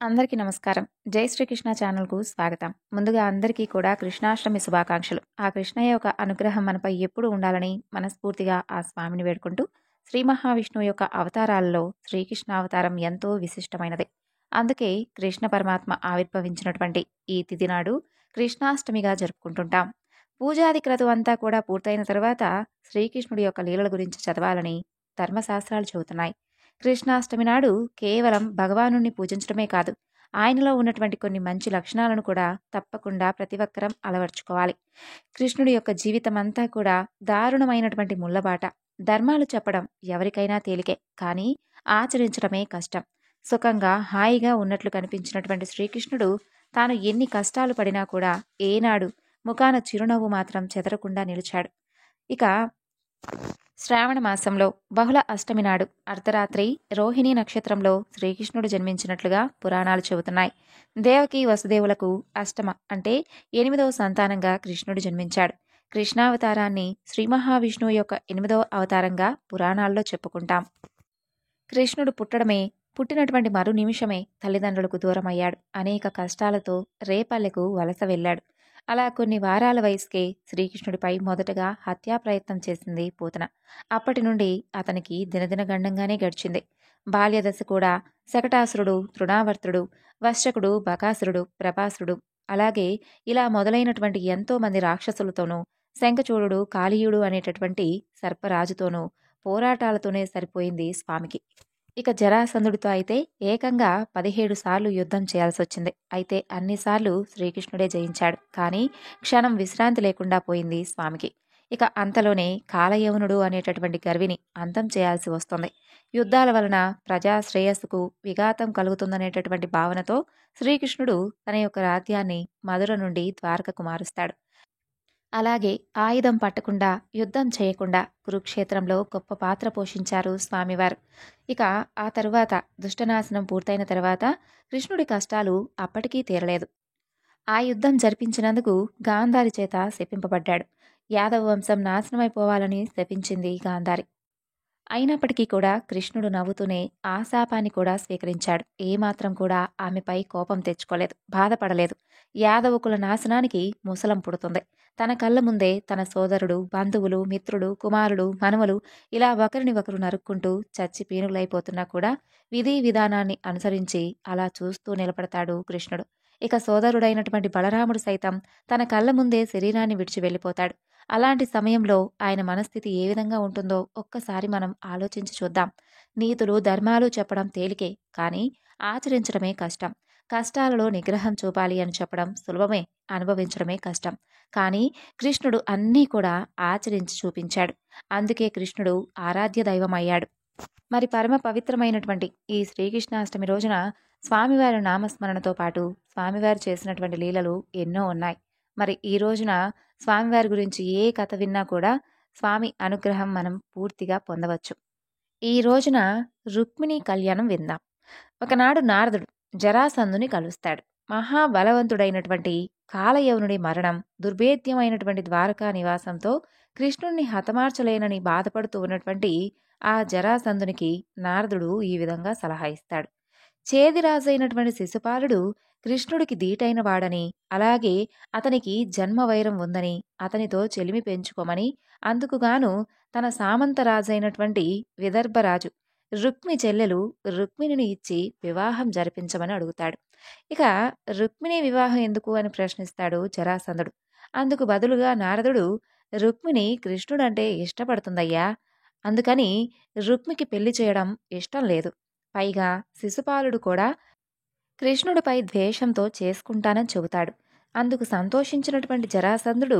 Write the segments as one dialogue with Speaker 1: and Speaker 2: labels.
Speaker 1: అందరికీ నమస్కారం. జై శ్రీకృష్ణ ఛానల్‌కు స్వాగతం. ముందుగా అందరికీ కూడా కృష్ణాష్టమి శుభాకాంక్షలు. ఆ కృష్ణయ్య యొక్క అనుగ్రహం మనపై ఎప్పుడూ ఉండాలని మనస్ఫూర్తిగా ఆ స్వామిని వేడుకుంటూ, శ్రీ మహావిష్ణువు యొక్క అవతారాలలో శ్రీకృష్ణ అవతారం ఎంతో విశిష్టమైనది. అందుకే కృష్ణ పరమాత్మ ఆవిర్భవించినటువంటి ఈ తిథి నాడు కృష్ణాష్టమిగా జరుపుకుంటుంటాం. పూజాది క్రతువు అంతా కూడా పూర్తయిన తర్వాత శ్రీకృష్ణుడి యొక్క లీలల గురించి చదవాలని ధర్మశాస్త్రాలు చెబుతున్నాయి. కృష్ణాష్టమి నాడు కేవలం భగవానుణ్ణి పూజించడమే కాదు, ఆయనలో ఉన్నటువంటి కొన్ని మంచి లక్షణాలను కూడా తప్పకుండా ప్రతి ఒక్కరం అలవర్చుకోవాలి. కృష్ణుడి యొక్క జీవితం అంతా కూడా దారుణమైనటువంటి ముళ్ళబాట. ధర్మాలు చెప్పడం ఎవరికైనా తేలికే, కానీ ఆచరించడమే కష్టం. సుఖంగా హాయిగా ఉన్నట్లు కనిపించినటువంటి శ్రీకృష్ణుడు తాను ఎన్ని కష్టాలు పడినా కూడా ఏనాడు ముఖాన చిరునవ్వు మాత్రం చెదరకుండా నిలిచాడు. ఇక శ్రావణ మాసంలో బహుళ అష్టమి నాడు అర్ధరాత్రి రోహిణీ నక్షత్రంలో శ్రీకృష్ణుడు జన్మించినట్లుగా పురాణాలు చెబుతున్నాయి. దేవకి వసుదేవులకు అష్టమ అంటే 8వ సంతానంగా కృష్ణుడు జన్మించాడు. కృష్ణావతారాన్ని శ్రీ మహావిష్ణువు యొక్క 8వ అవతారంగా పురాణాల్లో చెప్పుకుంటాం. కృష్ణుడు పుట్టినటువంటి మరు నిమిషమే తల్లిదండ్రులకు దూరమయ్యాడు. అనేక కష్టాలతో రేపల్లెకు వలస వెళ్ళాడు. అలా కొన్ని వారాల వయసుకే శ్రీకృష్ణుడిపై మొదటగా హత్యా ప్రయత్నం చేసింది పూతన. అప్పటి నుండి అతనికి దినదిన గండంగానే గడిచింది. బాల్యదశ కూడా శకటాసురుడు, తృణావర్తుడు, వశ్యకుడు, బకాసురుడు, ప్రభాసురుడు, అలాగే ఇలా మొదలైనటువంటి ఎంతో మంది రాక్షసులతోనూ, శంఖచూడుడు, కాళీయుడు అనేటటువంటి సర్పరాజుతోనూ పోరాటాలతోనే సరిపోయింది స్వామికి. ఇక జరాసంధుడితో అయితే ఏకంగా 17 సార్లు యుద్ధం చేయాల్సొచ్చింది. అయితే అన్నిసార్లు శ్రీకృష్ణుడే జయించాడు. కానీ క్షణం విశ్రాంతి లేకుండా పోయింది స్వామికి. ఇక అంతలోనే కాలయవనుడు అనేటటువంటి గర్విని అంతం చేయాల్సి వస్తుంది. యుద్ధాల వలన ప్రజా శ్రేయస్సుకు విఘాతం కలుగుతుందనేటటువంటి భావనతో శ్రీకృష్ణుడు తన యొక్క రాజ్యాన్ని మధుర నుండి ద్వారకకు మారుస్తాడు. అలాగే ఆయుధం పట్టకుండా, యుద్ధం చేయకుండా కురుక్షేత్రంలో గొప్ప పాత్ర పోషించారు స్వామివారు. ఇక ఆ తరువాత దుష్టనాశనం పూర్తయిన తర్వాత కృష్ణుడి కష్టాలు అప్పటికీ తీరలేదు. ఆ యుద్ధం జరిపించినందుకు గాంధారి చేత శపింపబడ్డాడు. యాదవ వంశం నాశనమైపోవాలని శపించింది గాంధారి. అయినప్పటికీ కూడా కృష్ణుడు నవ్వుతూనే ఆ శాపాన్ని కూడా స్వీకరించాడు. ఏమాత్రం కూడా ఆమెపై కోపం తెచ్చుకోలేదు, బాధపడలేదు. యాదవకుల నాశనానికి ముసలం పుడుతుంది. తన కళ్ళ ముందే తన సోదరుడు, బంధువులు, మిత్రుడు, కుమారుడు, మనవలు ఇలా ఒకరిని ఒకరు నరుక్కుంటూ చచ్చి పీనుగులైపోతున్నా కూడా విధి విధానాన్ని అనుసరించి అలా చూస్తూ నిలబడతాడు కృష్ణుడు. ఇక సోదరుడైనటువంటి బలరాముడు సైతం తన కళ్ళ ముందే శరీరాన్ని విడిచి వెళ్ళిపోతాడు. అలాంటి సమయంలో ఆయన మనస్థితి ఏ విధంగా ఉంటుందో ఒక్కసారి మనం ఆలోచించి చూద్దాం. నీతులు, ధర్మాలు చెప్పడం తేలికే, కానీ ఆచరించడమే కష్టం. కష్టాలలో నిగ్రహం చూపాలి అని చెప్పడం సులభమే, అనుభవించడమే కష్టం. కానీ కృష్ణుడు అన్నీ కూడా ఆచరించి చూపించాడు. అందుకే కృష్ణుడు ఆరాధ్య దైవం అయ్యాడు. మరి పరమ పవిత్రమైనటువంటి ఈ శ్రీకృష్ణాష్టమి రోజున స్వామివారి నామస్మరణతో పాటు స్వామివారు చేసినటువంటి లీలలు ఎన్నో ఉన్నాయి. మరి ఈ రోజున స్వామివారి గురించి ఏ కథ విన్నా కూడా స్వామి అనుగ్రహం మనం పూర్తిగా పొందవచ్చు. ఈ రోజున రుక్మిణీ కళ్యాణం విందాం. ఒకనాడు నారదుడు జరాసంధుని కలుస్తాడు. మహాబలవంతుడైనటువంటి కాలయవనుడి మరణం, దుర్భేద్యమైనటువంటి ద్వారకా నివాసంతో కృష్ణుణ్ణి హతమార్చలేనని బాధపడుతూ ఉన్నటువంటి ఆ జరాసంధునికి నారదుడు ఈ విధంగా సలహా ఇస్తాడు. చేదిరాజైనటువంటి శిశుపాలుడు కృష్ణుడికి దీటైన వాడని, అలాగే అతనికి జన్మవైరం ఉందని, అతనితో చెలిమి పెంచుకోమని, అందుకుగాను తన సామంతరాజైనటువంటి విదర్భరాజు రుక్మి చెల్లెలు రుక్మిణిని ఇచ్చి వివాహం జరిపించమని అడుగుతాడు. ఇక రుక్మిణి వివాహం ఎందుకు అని ప్రశ్నిస్తాడు జరాసంధుడు. అందుకు బదులుగా నారదుడు, రుక్మిణి కృష్ణుడంటే ఇష్టపడుతుందయ్యా, అందుకని రుక్మికి పెళ్లి చేయడం ఇష్టం లేదు. పైగా శిశుపాలుడు కూడా కృష్ణుడిపై ద్వేషంతో చేసుకుంటానని చెబుతాడు. అందుకు సంతోషించినటువంటి జరాసంధుడు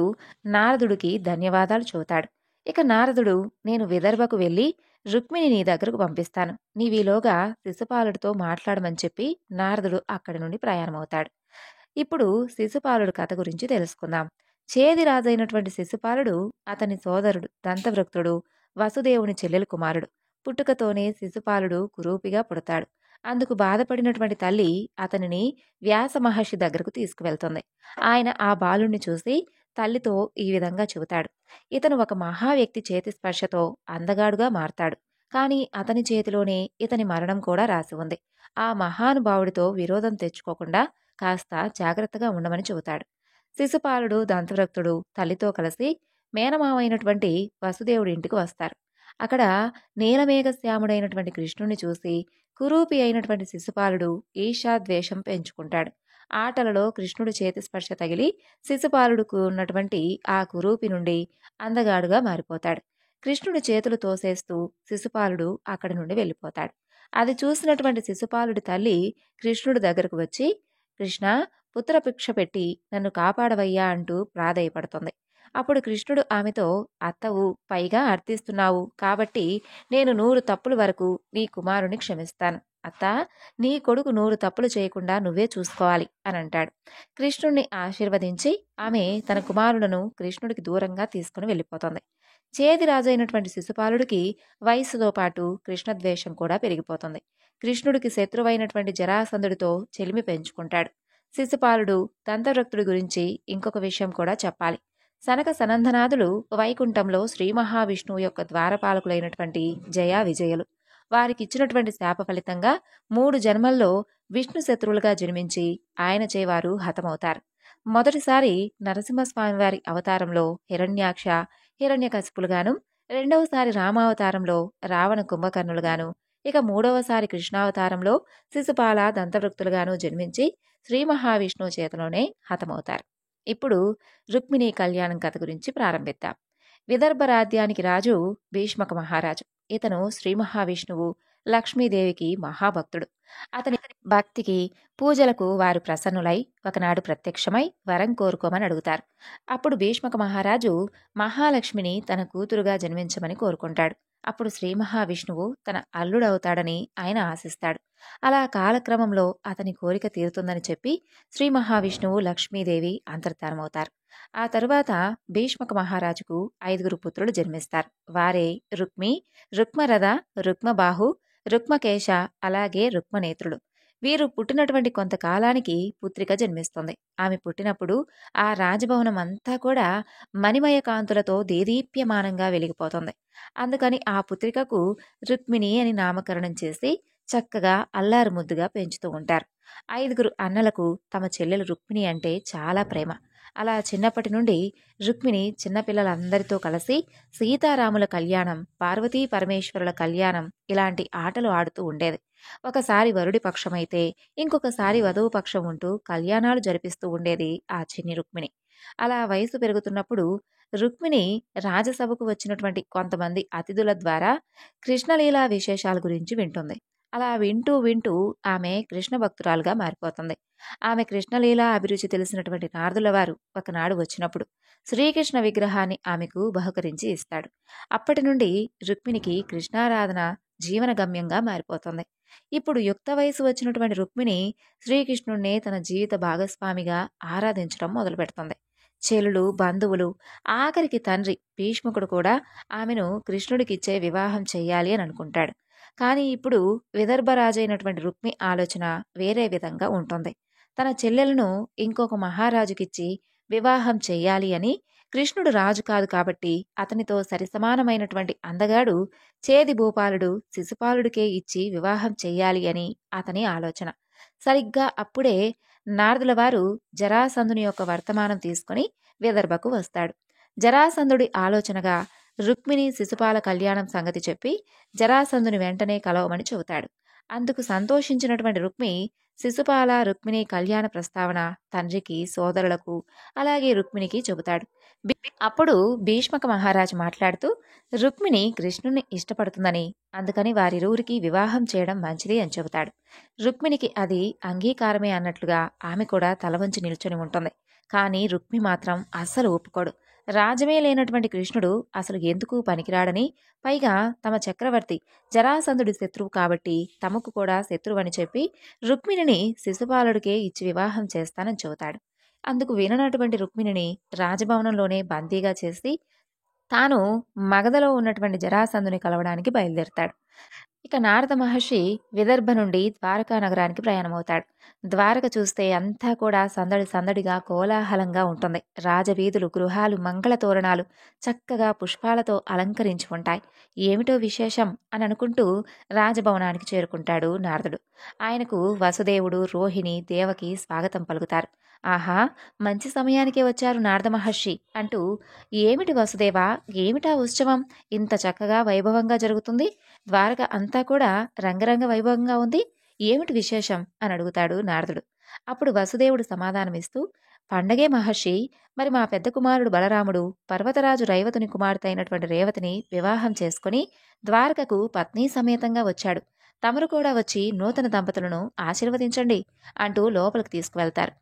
Speaker 1: నారదుడికి ధన్యవాదాలు చెబుతాడు. ఇక నారదుడు, నేను విదర్భకు వెళ్ళి రుక్మిణి నీ దగ్గరకు పంపిస్తాను, నీవీలోగా శిశుపాలుడితో మాట్లాడమని చెప్పి నారదుడు అక్కడి నుండి ప్రయాణమవుతాడు. ఇప్పుడు శిశుపాలుడు కథ గురించి తెలుసుకుందాం. చేదిరాజైనటువంటి శిశుపాలుడు అతని సోదరుడు దంతవృక్తుడు, వసుదేవుని చెల్లెలు కుమారుడు. పుట్టుకతోనే శిశుపాలుడు కురూపిగా పుడతాడు. అందుకు బాధపడినటువంటి తల్లి అతనిని వ్యాస మహర్షి దగ్గరకు తీసుకువెళ్తుంది. ఆయన ఆ బాలుణ్ణి చూసి తల్లితో ఈ విధంగా చెబుతాడు. ఇతను ఒక మహావ్యక్తి చేతి స్పర్శతో అందగాడుగా మారతాడు. కానీ అతని చేతిలోనే ఇతని మరణం కూడా రాసి ఉంది. ఆ మహానుభావుడితో విరోధం తెచ్చుకోకుండా కాస్త జాగ్రత్తగా ఉండమని చెబుతాడు. శిశుపాలుడు దంతవక్తుడు తల్లితో కలిసి మేనమామైనటువంటి వసుదేవుడి ఇంటికి వస్తారు. అక్కడ నీలమేఘశ్యాముడైనటువంటి కృష్ణుణ్ణి చూసి కురూపి అయినటువంటి శిశుపాలుడు ఈర్ష్యాద్వేషం పెంచుకుంటాడు. ఆటలలో కృష్ణుడి చేతి స్పర్శ తగిలి శిశుపాలుడుకు ఉన్నటువంటి ఆ కురూపి నుండి అందగాడుగా మారిపోతాడు. కృష్ణుడి చేతులు తోసేస్తూ శిశుపాలుడు అక్కడి నుండి వెళ్ళిపోతాడు. అది చూసినటువంటి శిశుపాలుడి తల్లి కృష్ణుడి దగ్గరకు వచ్చి, కృష్ణ, పుత్రభిక్ష పెట్టి నన్ను కాపాడవయ్యా అంటూ ప్రాధేయపడుతుంది. అప్పుడు కృష్ణుడు ఆమెతో, అత్తవు, పైగా అర్థిస్తున్నావు కాబట్టి నేను 100 తప్పుల వరకు నీ కుమారుని క్షమిస్తాను. అత్త, నీ కొడుకు 100 తప్పులు చేయకుండా నువ్వే చూసుకోవాలి అని అంటాడు. కృష్ణుణ్ణి ఆశీర్వదించి ఆమె తన కుమారులను కృష్ణుడికి దూరంగా తీసుకుని వెళ్ళిపోతుంది. చేది రాజైనటువంటి శిశుపాలుడికి వయస్సుతో పాటు కృష్ణద్వేషం కూడా పెరిగిపోతుంది. కృష్ణుడికి శత్రువైనటువంటి జరాసంధుడితో చెలిమి పెంచుకుంటాడు. శిశుపాలుడు దంతవక్తుడి గురించి ఇంకొక విషయం కూడా చెప్పాలి. సనక సనందనాథులు వైకుంఠంలో శ్రీ మహావిష్ణువు యొక్క ద్వారపాలకులైనటువంటి జయా విజయులు. వారికిచ్చినటువంటి శాప ఫలితంగా 3 జన్మల్లో విష్ణు శత్రువులుగా జన్మించి ఆయనచే వారు హతమవుతారు. మొదటిసారి నరసింహస్వామి వారి అవతారంలో హిరణ్యాక్ష, హిరణ్యకశిపులుగాను, రెండవసారి రామావతారంలో రావణ కుంభకర్ణులుగాను, ఇక 3వసారి కృష్ణావతారంలో శిశుపాల దంతవృక్తులుగాను జన్మించి శ్రీ మహావిష్ణువు చేతిలోనే హతమవుతారు. ఇప్పుడు రుక్మిణీ కళ్యాణం కథ గురించి ప్రారంభిద్దాం. విదర్భ రాజ్యానికి రాజు భీష్మక మహారాజు. ఇతను శ్రీ మహావిష్ణువు, లక్ష్మీదేవికి మహాభక్తుడు. అతని భక్తికి, పూజలకు వారు ప్రసన్నులై ఒకనాడు ప్రత్యక్షమై వరం కోరుకోమని అడుగుతారు. అప్పుడు భీష్మక మహారాజు మహాలక్ష్మిని తన కూతురుగా జన్మించమని కోరుకుంటాడు. అప్పుడు శ్రీ మహావిష్ణువు తన అల్లుడవుతాడని ఆయన ఆశిస్తాడు. అలా కాలక్రమంలో అతని కోరిక తీరుతుందని చెప్పి శ్రీ మహావిష్ణువు, లక్ష్మీదేవి అంతర్ధానమవుతారు. ఆ తరువాత భీష్మక మహారాజుకు 5 పుత్రులు జన్మిస్తారు. వారే రుక్మి, రుక్మరథ, రుక్మబాహు, రుక్మకేశ, అలాగే రుక్మనేత్రుడు. వీరు పుట్టినటువంటి కొంతకాలానికి పుత్రిక జన్మిస్తుంది. ఆమె పుట్టినప్పుడు ఆ రాజభవనం అంతా కూడా మణిమయ కాంతులతో దేదీప్యమానంగా వెలిగిపోతుంది. అందుకని ఆ పుత్రికకు రుక్మిణి అని నామకరణం చేసి చక్కగా అల్లారు ముద్దుగా పెంచుతూ ఉంటారు. 5 అన్నలకు తమ చెల్లెలు రుక్మిణి అంటే చాలా ప్రేమ. అలా చిన్నప్పటి నుండి రుక్మిణి చిన్నపిల్లలందరితో కలిసి సీతారాముల కళ్యాణం, పార్వతీ పరమేశ్వరుల కళ్యాణం ఇలాంటి ఆటలు ఆడుతూ ఉండేది. ఒకసారి వరుడి పక్షమైతే ఇంకొకసారి వధువు పక్షం ఉంటూ కళ్యాణాలు జరిపిస్తూ ఉండేది ఆ చిన్ని రుక్మిణి. అలా వయసు పెరుగుతున్నప్పుడు రుక్మిణి రాజసభకు వచ్చినటువంటి కొంతమంది అతిథుల ద్వారా కృష్ణలీలా విశేషాల గురించి వింటుంది. అలా వింటూ వింటూ ఆమె కృష్ణ భక్తురాలుగా మారిపోతుంది. ఆమె కృష్ణలీలా అభిరుచి తెలిసినటువంటి నారదుల వారు ఒకనాడు వచ్చినప్పుడు శ్రీకృష్ణ విగ్రహాన్ని ఆమెకు బహుకరించి ఇస్తాడు. అప్పటి నుండి రుక్మిణికి కృష్ణారాధన జీవన గమ్యంగా మారిపోతుంది. ఇప్పుడు యుక్త వయసు వచ్చినటువంటి రుక్మిణి శ్రీకృష్ణుణ్ణే తన జీవిత భాగస్వామిగా ఆరాధించడం మొదలుపెడుతుంది. చెలులు, బంధువులు, ఆఖరికి తండ్రి భీష్ముకుడు కూడా ఆమెను కృష్ణుడికిచ్చే వివాహం చెయ్యాలి అని అనుకుంటాడు. కానీ ఇప్పుడు విదర్భరాజైనటువంటి రుక్మి ఆలోచన వేరే విధంగా ఉంటుంది. తన చెల్లెలను ఇంకొక మహారాజుకిచ్చి వివాహం చెయ్యాలి అని, కృష్ణుడు రాజు కాదు కాబట్టి అతనితో సరిసమానమైనటువంటి అందగాడు చేది భూపాలుడు శిశుపాలుడికే ఇచ్చి వివాహం చెయ్యాలి అని అతని ఆలోచన. సరిగ్గా అప్పుడే నారదుల వారు జరాసంధుని యొక్క వర్తమానం తీసుకుని విదర్భకు వస్తాడు. జరాసంధుడి ఆలోచనగా రుక్మిణి శిశుపాల కళ్యాణం సంగతి చెప్పి జరాసంధుని వెంటనే కలవమని చెబుతాడు. అందుకు సంతోషించినటువంటి రుక్మి శిశుపాల, రుక్మిణి కళ్యాణ ప్రస్తావన తండ్రికి, సోదరులకు, అలాగే రుక్మిణికి చెబుతాడు. అప్పుడు భీష్మక మహారాజు మాట్లాడుతూ రుక్మిణి కృష్ణుని ఇష్టపడుతుందని, అందుకని వారిరువురికి వివాహం చేయడం మంచిది అని చెబుతాడు. రుక్మిణికి అది అంగీకారమే అన్నట్లుగా ఆమె కూడా తల వంచి నిల్చొని ఉంటుంది. కానీ రుక్మి మాత్రం అస్సలు ఒప్పుకోడు. రాజమే లేనటువంటి కృష్ణుడు అసలు ఎందుకు పనికిరాడని, పైగా తమ చక్రవర్తి జరాసంధుడి శత్రువు కాబట్టి తమకు కూడా శత్రువని చెప్పి రుక్మిణిని శిశుపాలుడికే ఇచ్చి వివాహం చేస్తానని చెబుతాడు. అందుకు విననటువంటి రుక్మిణిని రాజభవనంలోనే బందీగా చేసి తాను మగధలో ఉన్నటువంటి జరాసంధుని కలవడానికి బయలుదేరతాడు. ఇక నారద మహర్షి విదర్భ నుండి ద్వారకా నగరానికి ప్రయాణమవుతాడు. ద్వారక చూస్తే అంతా కూడా సందడి సందడిగా కోలాహలంగా ఉంటుంది. రాజవీధులు, గృహాలు, మంగళ తోరణాలు చక్కగా పుష్పాలతో అలంకరించి ఉంటాయి. ఏమిటో విశేషం అని అనుకుంటూ రాజభవనానికి చేరుకుంటాడు నారదుడు. ఆయనకు వసుదేవుడు, రోహిణి, దేవకి స్వాగతం పలుకుతారు. ఆహా, మంచి సమయానికే వచ్చారు నారద మహర్షి అంటూ, ఏమిటి వసుదేవా, ఏమిటా ఉత్సవం ఇంత చక్కగా వైభవంగా జరుగుతుంది? ద్వారక అంతా కూడా రంగరంగ వైభవంగా ఉంది. ఏమిటి విశేషం అని అడుగుతాడు నారదుడు. అప్పుడు వసుదేవుడు సమాధానమిస్తూ, పండగే మహర్షి. మరి మా పెద్ద కుమారుడు బలరాముడు పర్వతరాజు రైవతుని కుమార్తె అయినటువంటి రేవతిని వివాహం చేసుకుని ద్వారకకు పత్నీ సమేతంగా వచ్చాడు. తమరు కూడా వచ్చి నూతన దంపతులను ఆశీర్వదించండి అంటూ లోపలికి తీసుకువెళ్తారు.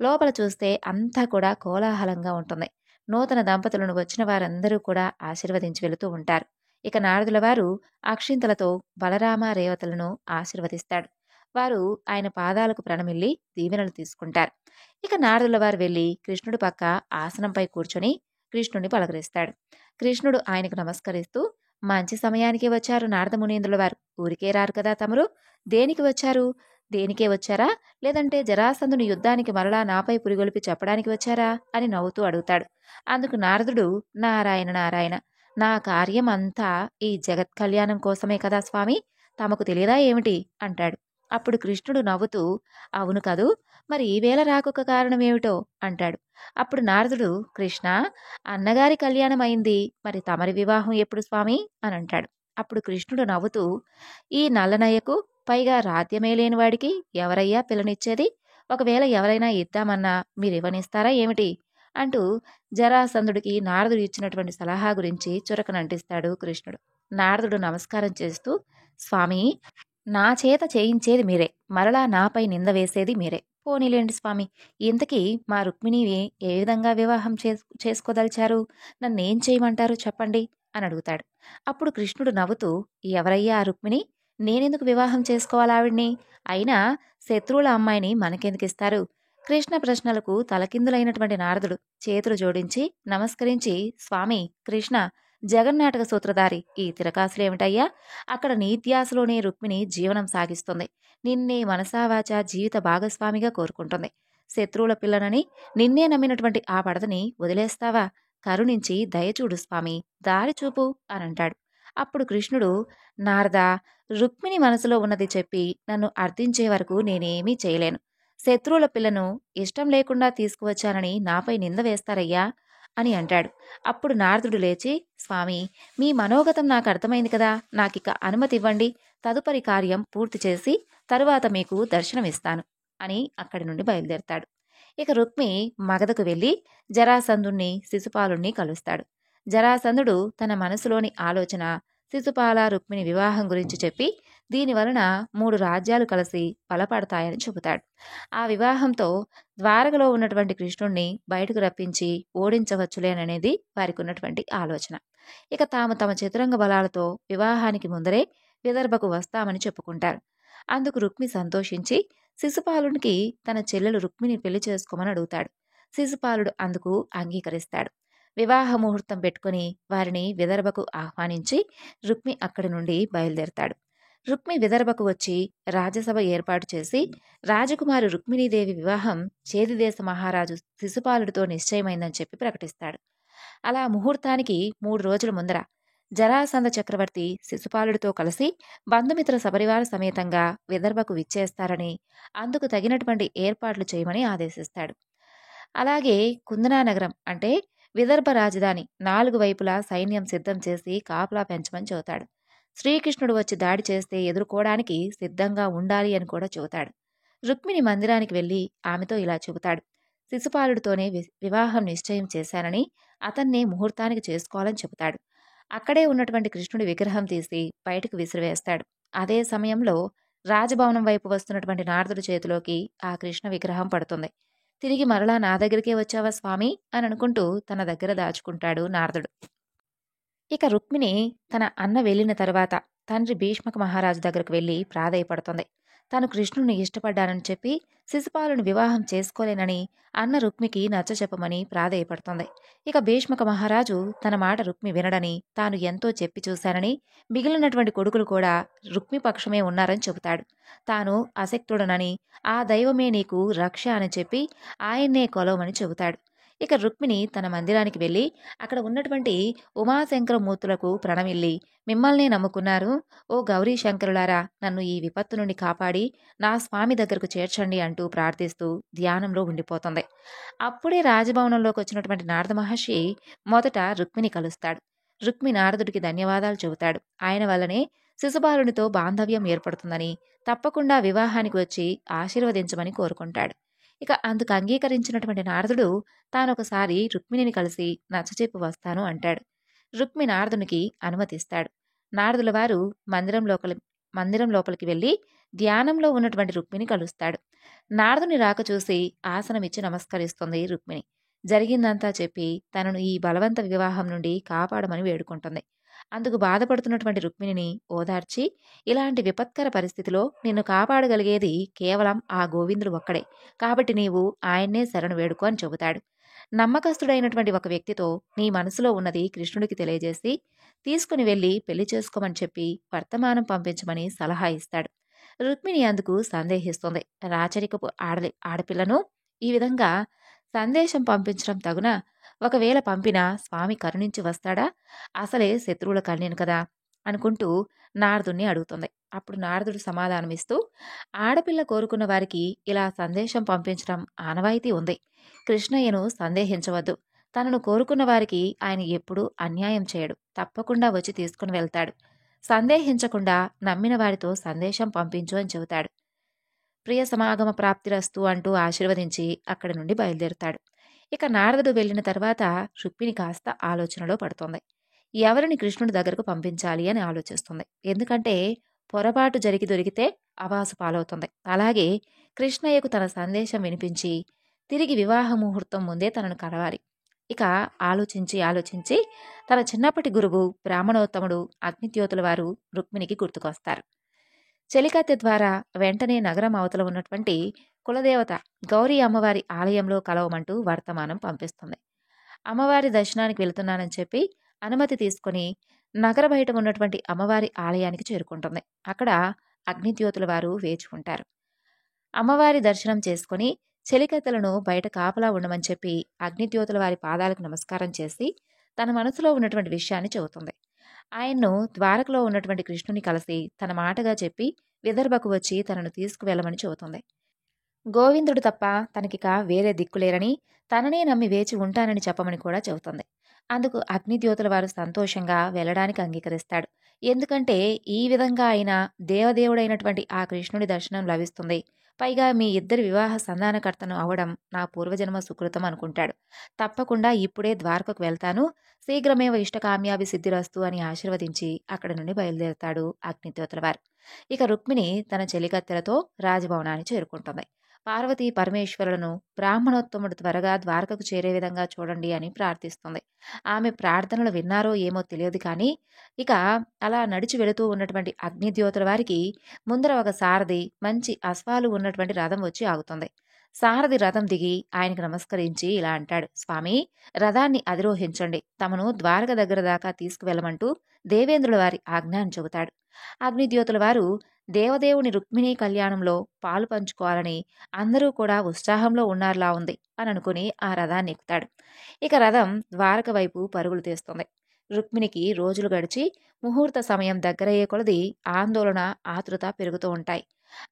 Speaker 1: లోపల చూస్తే అంతా కూడా కోలాహలంగా ఉంటుంది. నూతన దంపతులను వచ్చిన వారందరూ కూడా ఆశీర్వదించి వెళుతూ ఉంటారు. ఇక నారదుల వారు అక్షింతలతో బలరామ రేవతులను ఆశీర్వదిస్తాడు. వారు ఆయన పాదాలకు ప్రణమిల్లి దీవెనలు తీసుకుంటారు. ఇక నారదుల వారు వెళ్ళి కృష్ణుడి పక్క ఆసనంపై కూర్చొని కృష్ణుడిని పలకరిస్తాడు. కృష్ణుడు ఆయనకు నమస్కరిస్తూ, మంచి సమయానికి వచ్చారు నారద మునీంద్రుల వారు. ఊరికే రారు కదా తమరు? దేనికి వచ్చారు? దేనికే వచ్చారా, లేదంటే జరాసంధుని యుద్ధానికి మరలా నాపై పురిగొల్పి చెప్పడానికి వచ్చారా అని నవ్వుతూ అడుగుతాడు. అందుకు నారదుడు, నారాయణ నారాయణ, నా కార్యం అంతా ఈ జగత్ కళ్యాణం కోసమే కదా స్వామి, తమకు తెలియదా ఏమిటి అంటాడు. అప్పుడు కృష్ణుడు నవ్వుతూ, అవును కదూ, మరి ఈవేళ రాకొక కారణమేమిటో అంటాడు. అప్పుడు నారదుడు, కృష్ణ, అన్నగారి కళ్యాణం అయింది, మరి తమరి వివాహం ఎప్పుడు స్వామి అని అంటాడు. అప్పుడు కృష్ణుడు నవ్వుతూ, ఈ నల్లనయ్యకు, పైగా రాధ్యమే లేని వాడికి ఎవరయ్యా పిల్లనిచ్చేది? ఒకవేళ ఎవరైనా ఇద్దామన్నా మీరివ్వనిస్తారా ఏమిటి అంటూ జరాసంధుడికి నారదుడు ఇచ్చినటువంటి సలహా గురించి చురకనంటిస్తాడు కృష్ణుడు. నారదుడు నమస్కారం చేస్తూ, స్వామి, నా చేత చేయించేది మీరే, మరలా నాపై నింద వేసేది మీరే. పోనీలేండి స్వామి, ఇంతకీ మా రుక్మిణిని ఏ విధంగా వివాహం చేసుకోదలిచారు? నన్నేం చేయమంటారు చెప్పండి అని అడుగుతాడు. అప్పుడు కృష్ణుడు నవ్వుతూ, ఎవరయ్యా ఆ రుక్మిణి? నేనెందుకు వివాహం చేసుకోవాలి ఆవిడ్ని? అయినా శత్రువుల అమ్మాయిని మనకెందుకిస్తారు? కృష్ణ ప్రశ్నలకు తలకిందులైనటువంటి నారదుడు చేతులు జోడించి నమస్కరించి, స్వామి కృష్ణ, జగన్నాటక సూత్రధారి, ఈ తిరకాసులేమిటయ్యా? అక్కడ నీత్యాసలోనే రుక్మిణి జీవనం సాగిస్తుంది. నిన్నే మనసావాచ జీవిత భాగస్వామిగా కోరుకుంటుంది. శత్రువుల పిల్లనని నిన్నే నమ్మినటువంటి ఆ పడతని వదిలేస్తావా? కరుణించి దయచూడు స్వామి, దారి చూపు అనంటాడు. అప్పుడు కృష్ణుడు, నారదా, రుక్మిణి మనసులో ఉన్నది చెప్పి నన్ను అర్థించే వరకు నేనేమీ చేయలేను. శత్రువుల పిల్లను ఇష్టం లేకుండా తీసుకువచ్చానని నాపై నింద వేస్తారయ్యా అని అంటాడు. అప్పుడు నారదుడు లేచి, స్వామి, మీ మనోగతం నాకు అర్థమైంది కదా, నాకిక అనుమతి ఇవ్వండి. తదుపరి కార్యం పూర్తి చేసి తరువాత మీకు దర్శనమిస్తాను అని అక్కడి నుండి బయలుదేరతాడు. ఇక రుక్మి మగధకు వెళ్ళి జరాసంధుణ్ణి, శిశుపాలుణ్ణి కలుస్తాడు. జరాసంధుడు తన మనసులోని ఆలోచన శిశుపాల రుక్మిణి వివాహం గురించి చెప్పి దీనివలన 3 రాజ్యాలు కలిసి బలపడతాయని చెబుతాడు. ఆ వివాహంతో ద్వారకలో ఉన్నటువంటి కృష్ణుణ్ణి బయటకు రప్పించి ఓడించవచ్చులేననేది వారికి ఉన్నటువంటి ఆలోచన. ఇక తాము తమ చతురంగ బలాలతో వివాహానికి ముందరే విదర్భకు వస్తామని చెప్పుకుంటారు. అందుకు రుక్మి సంతోషించి శిశుపాలునికి తన చెల్లెలు రుక్మిని పెళ్లి చేసుకోమని అడుగుతాడు. శిశుపాలుడు అందుకు అంగీకరిస్తాడు. వివాహ ముహూర్తం పెట్టుకుని వారిని విదర్భకు ఆహ్వానించి రుక్మి అక్కడి నుండి బయలుదేరతాడు. రుక్మి విదర్భకు వచ్చి రాజ్యసభ ఏర్పాటు చేసి రాజకుమారి రుక్మిణీదేవి వివాహం చేదిదేశ మహారాజు శిశుపాలుడితో నిశ్చయమైందని చెప్పి ప్రకటిస్తాడు. అలా ముహూర్తానికి 3 రోజుల ముందర జరాసంధ చక్రవర్తి శిశుపాలుడితో కలిసి బంధుమిత్ర సపరివార సమేతంగా విదర్భకు విచ్చేస్తారని, అందుకు తగినటువంటి ఏర్పాట్లు చేయమని ఆదేశిస్తాడు. అలాగే కుందనా నగరం అంటే విదర్భ రాజధాని 4 వైపులా సైన్యం సిద్ధం చేసి కాపలా పెంచమని చెబుతాడు. శ్రీకృష్ణుడు వచ్చి దాడి చేస్తే ఎదుర్కోవడానికి సిద్ధంగా ఉండాలి అని కూడా చెబుతాడు. రుక్మిణి మందిరానికి వెళ్ళి ఆమెతో ఇలా చెబుతాడు. శిశుపాలుడితోనే వివాహం నిశ్చయం చేశానని, అతన్నే ముహూర్తానికి చేసుకోవాలని చెబుతాడు. అక్కడే ఉన్నటువంటి కృష్ణుడి విగ్రహం తీసి బయటకు విసిరివేస్తాడు. అదే సమయంలో రాజభవనం వైపు వస్తున్నటువంటి నారదుడి చేతిలోకి ఆ కృష్ణ విగ్రహం పడుతుంది. తిరిగి మరలా నా దగ్గరికే వచ్చావా స్వామి అని అనుకుంటూ తన దగ్గర దాచుకుంటాడు నారదుడు. ఇక రుక్మిణి తన అన్న వెళ్ళిన తరువాత తండ్రి భీష్మక మహారాజు దగ్గరకు వెళ్ళి ప్రాధేయపడుతుంది. తాను కృష్ణుని ఇష్టపడ్డానని చెప్పి శిశుపాలుని వివాహం చేసుకోలేనని అన్న రుక్మికి నచ్చచెప్పమని ప్రాధేయపడుతుంది. ఇక భీష్మక మహారాజు తన మాట రుక్మి వినడని, తాను ఎంతో చెప్పి చూశానని, మిగిలినటువంటి కొడుకులు కూడా రుక్మి పక్షమే ఉన్నారని చెబుతాడు. తాను అశక్తుడనని, ఆ దైవమే నీకు రక్ష అని చెప్పి ఆయన్నే కొలవమని చెబుతాడు. ఇక రుక్మిణి తన మందిరానికి వెళ్ళి అక్కడ ఉన్నటువంటి ఉమాశంకరమూర్తులకు ప్రణమిల్లి, మిమ్మల్నే నమ్ముకున్నారు, ఓ గౌరీ శంకరులారా, నన్ను ఈ విపత్తు నుండి కాపాడి నా స్వామి దగ్గరకు చేర్చండి అంటూ ప్రార్థిస్తూ ధ్యానంలో ఉండిపోతుంది. అప్పుడే రాజభవనంలోకి వచ్చినటువంటి నారద మహర్షి మొదట రుక్మిణి కలుస్తాడు. రుక్మి నారదుడికి ధన్యవాదాలు చెబుతాడు. ఆయన వల్లనే శిశుబాలునితో బాంధవ్యం ఏర్పడుతుందని, తప్పకుండా వివాహానికి వచ్చి ఆశీర్వదించమని కోరుకుంటాడు. ఇక అందుకు అంగీకరించినటువంటి నారదుడు తానొకసారి రుక్మిణిని కలిసి నచ్చచెప్పి వస్తాను అంటాడు. రుక్మి నారదునికి అనుమతిస్తాడు. నారదుల వారు మందిరం లోపలికి వెళ్ళి ధ్యానంలో ఉన్నటువంటి రుక్మిణి కలుస్తాడు. నారదుని రాక చూసి ఆసనమిచ్చి నమస్కరిస్తుంది రుక్మిణి. జరిగిందంతా చెప్పి తనను ఈ బలవంత వివాహం నుండి కాపాడమని వేడుకుంటుంది. అందుకు బాధపడుతున్నటువంటి రుక్మిణిని ఓదార్చి, ఇలాంటి విపత్కర పరిస్థితిలో నిన్ను కాపాడగలిగేది కేవలం ఆ గోవిందుడు ఒక్కడే, కాబట్టి నీవు ఆయన్నే శరణు వేడుకో అని చెబుతాడు. నమ్మకస్తుడైనటువంటి ఒక వ్యక్తితో నీ మనసులో ఉన్నది కృష్ణుడికి తెలియజేసి తీసుకుని వెళ్ళి పెళ్లి చేసుకోమని చెప్పి వర్తమానం పంపించమని సలహా ఇస్తాడు. రుక్మిణి అందుకు సందేహిస్తుంది. రాచరికపు ఆడపిల్లను ఈ విధంగా సందేశం పంపించడం తగునా? ఒకవేళ పంపినా స్వామి కరుణించి వస్తాడా? అసలే శత్రువుల కన్యను కదా అనుకుంటూ నారదుణ్ణి అడుగుతుంది. అప్పుడు నారదుడు సమాధానమిస్తూ, ఆడపిల్ల కోరుకున్న వారికి ఇలా సందేశం పంపించడం ఆనవాయితీ ఉంది. కృష్ణయ్యను సందేహించవద్దు. తనను కోరుకున్న వారికి ఆయన ఎప్పుడూ అన్యాయం చేయడు. తప్పకుండా వచ్చి తీసుకుని వెళ్తాడు. సందేహించకుండా నమ్మిన వారితో సందేశం పంపించు అని చెబుతాడు. ప్రియ సమాగమ ప్రాప్తిరస్తు అంటూ ఆశీర్వదించి అక్కడి నుండి బయలుదేరుతాడు. ఇక నారదుడు వెళ్ళిన తర్వాత రుక్మిణి కాస్త ఆలోచనలో పడుతుంది. ఎవరిని కృష్ణుడి దగ్గరకు పంపించాలి అని ఆలోచిస్తుంది. ఎందుకంటే పొరపాటు జరిగి దొరికితే అవాసు పాలవుతుంది. అలాగే కృష్ణయ్యకు తన సందేశం వినిపించి తిరిగి వివాహ ముహూర్తం ముందే తనను కలవాలి. ఇక ఆలోచించి తన చిన్నప్పటి గురువు బ్రాహ్మణోత్తముడు అగ్నిద్యోతుల వారు రుక్మిణికి గుర్తుకొస్తారు. చెలికత్తె ద్వారా వెంటనే నగరం అవతల ఉన్నటువంటి కులదేవత గౌరీ అమ్మవారి ఆలయంలో కలవమంటూ వర్తమానం పంపిస్తుంది. అమ్మవారి దర్శనానికి వెళుతున్నానని చెప్పి అనుమతి తీసుకుని నగర బయట ఉన్నటువంటి అమ్మవారి ఆలయానికి చేరుకుంటుంది. అక్కడ అగ్నిద్యోతుల వారు వేచి ఉంటారు. అమ్మవారి దర్శనం చేసుకుని చెలికత్తెలను బయట కాపలా ఉండమని చెప్పి అగ్నిద్యోతుల వారి పాదాలకు నమస్కారం చేసి తన మనసులో ఉన్నటువంటి విషయాన్ని చెబుతుంది. ఆయన్ను ద్వారకలో ఉన్నటువంటి కృష్ణుని కలిసి తన మాటగా చెప్పి విదర్భకు వచ్చి తనను తీసుకువెళ్ళమని చెబుతుంది. గోవిందుడు తప్ప తనకిక వేరే దిక్కులేరని, తననే నమ్మి వేచి ఉంటానని చెప్పమని కూడా చెబుతుంది. అందుకు అగ్నిద్యోతుల వారు సంతోషంగా వెళ్ళడానికి అంగీకరిస్తాడు. ఎందుకంటే ఈ విధంగా అయినా దేవదేవుడైనటువంటి ఆ కృష్ణుడి దర్శనం లభిస్తుంది. పైగా మీ ఇద్దరి వివాహ సంధానకర్తను అవడం నా పూర్వజన్మ సుకృతం అనుకుంటాడు. తప్పకుండా ఇప్పుడే ద్వారకకు వెళ్తాను, శీఘ్రమేవ ఇష్టకామ్యాభి సిద్ధిరస్తు అని ఆశీర్వదించి అక్కడి నుండి బయలుదేరుతాడు అగ్నిద్యోతుల వారు. ఇక రుక్మిణి తన చెలికత్తెలతో రాజభవనాన్ని చేరుకుంటుంది. పార్వతీ పరమేశ్వరులను బ్రాహ్మణోత్తముడు త్వరగా ద్వారకకు చేరే విధంగా చూడండి అని ప్రార్థిస్తుంది. ఆమె ప్రార్థనలు విన్నారో ఏమో తెలియదు కానీ ఇక అలా నడిచి వెళుతూ ఉన్నటువంటి అగ్నిద్యోతుల వారికి ముందర ఒక సారథి మంచి అశ్వాలు ఉన్నటువంటి రథం వచ్చి ఆగుతుంది. సారథి రథం దిగి ఆయనకు నమస్కరించి ఇలా అంటాడు, స్వామి, రథాన్ని అధిరోహించండి, తమను ద్వారక దగ్గర దాకా తీసుకువెళ్ళమంటూ దేవేంద్రుల వారి ఆజ్ఞ అని చెబుతాడు. అగ్నిద్యోతుల వారు దేవదేవుని రుక్మిణీ కళ్యాణంలో పాలు పంచుకోవాలని అందరూ కూడా ఉత్సాహంలో ఉన్నారులా ఉంది అని అనుకుని ఆ రథాన్ని ఎక్కుతాడు. ఇక రథం ద్వారక వైపు పరుగులు తీస్తుంది. రుక్మిణికి రోజులు గడిచి ముహూర్త సమయం దగ్గరయ్యే కొలది ఆందోళన ఆతృత పెరుగుతూ ఉంటాయి.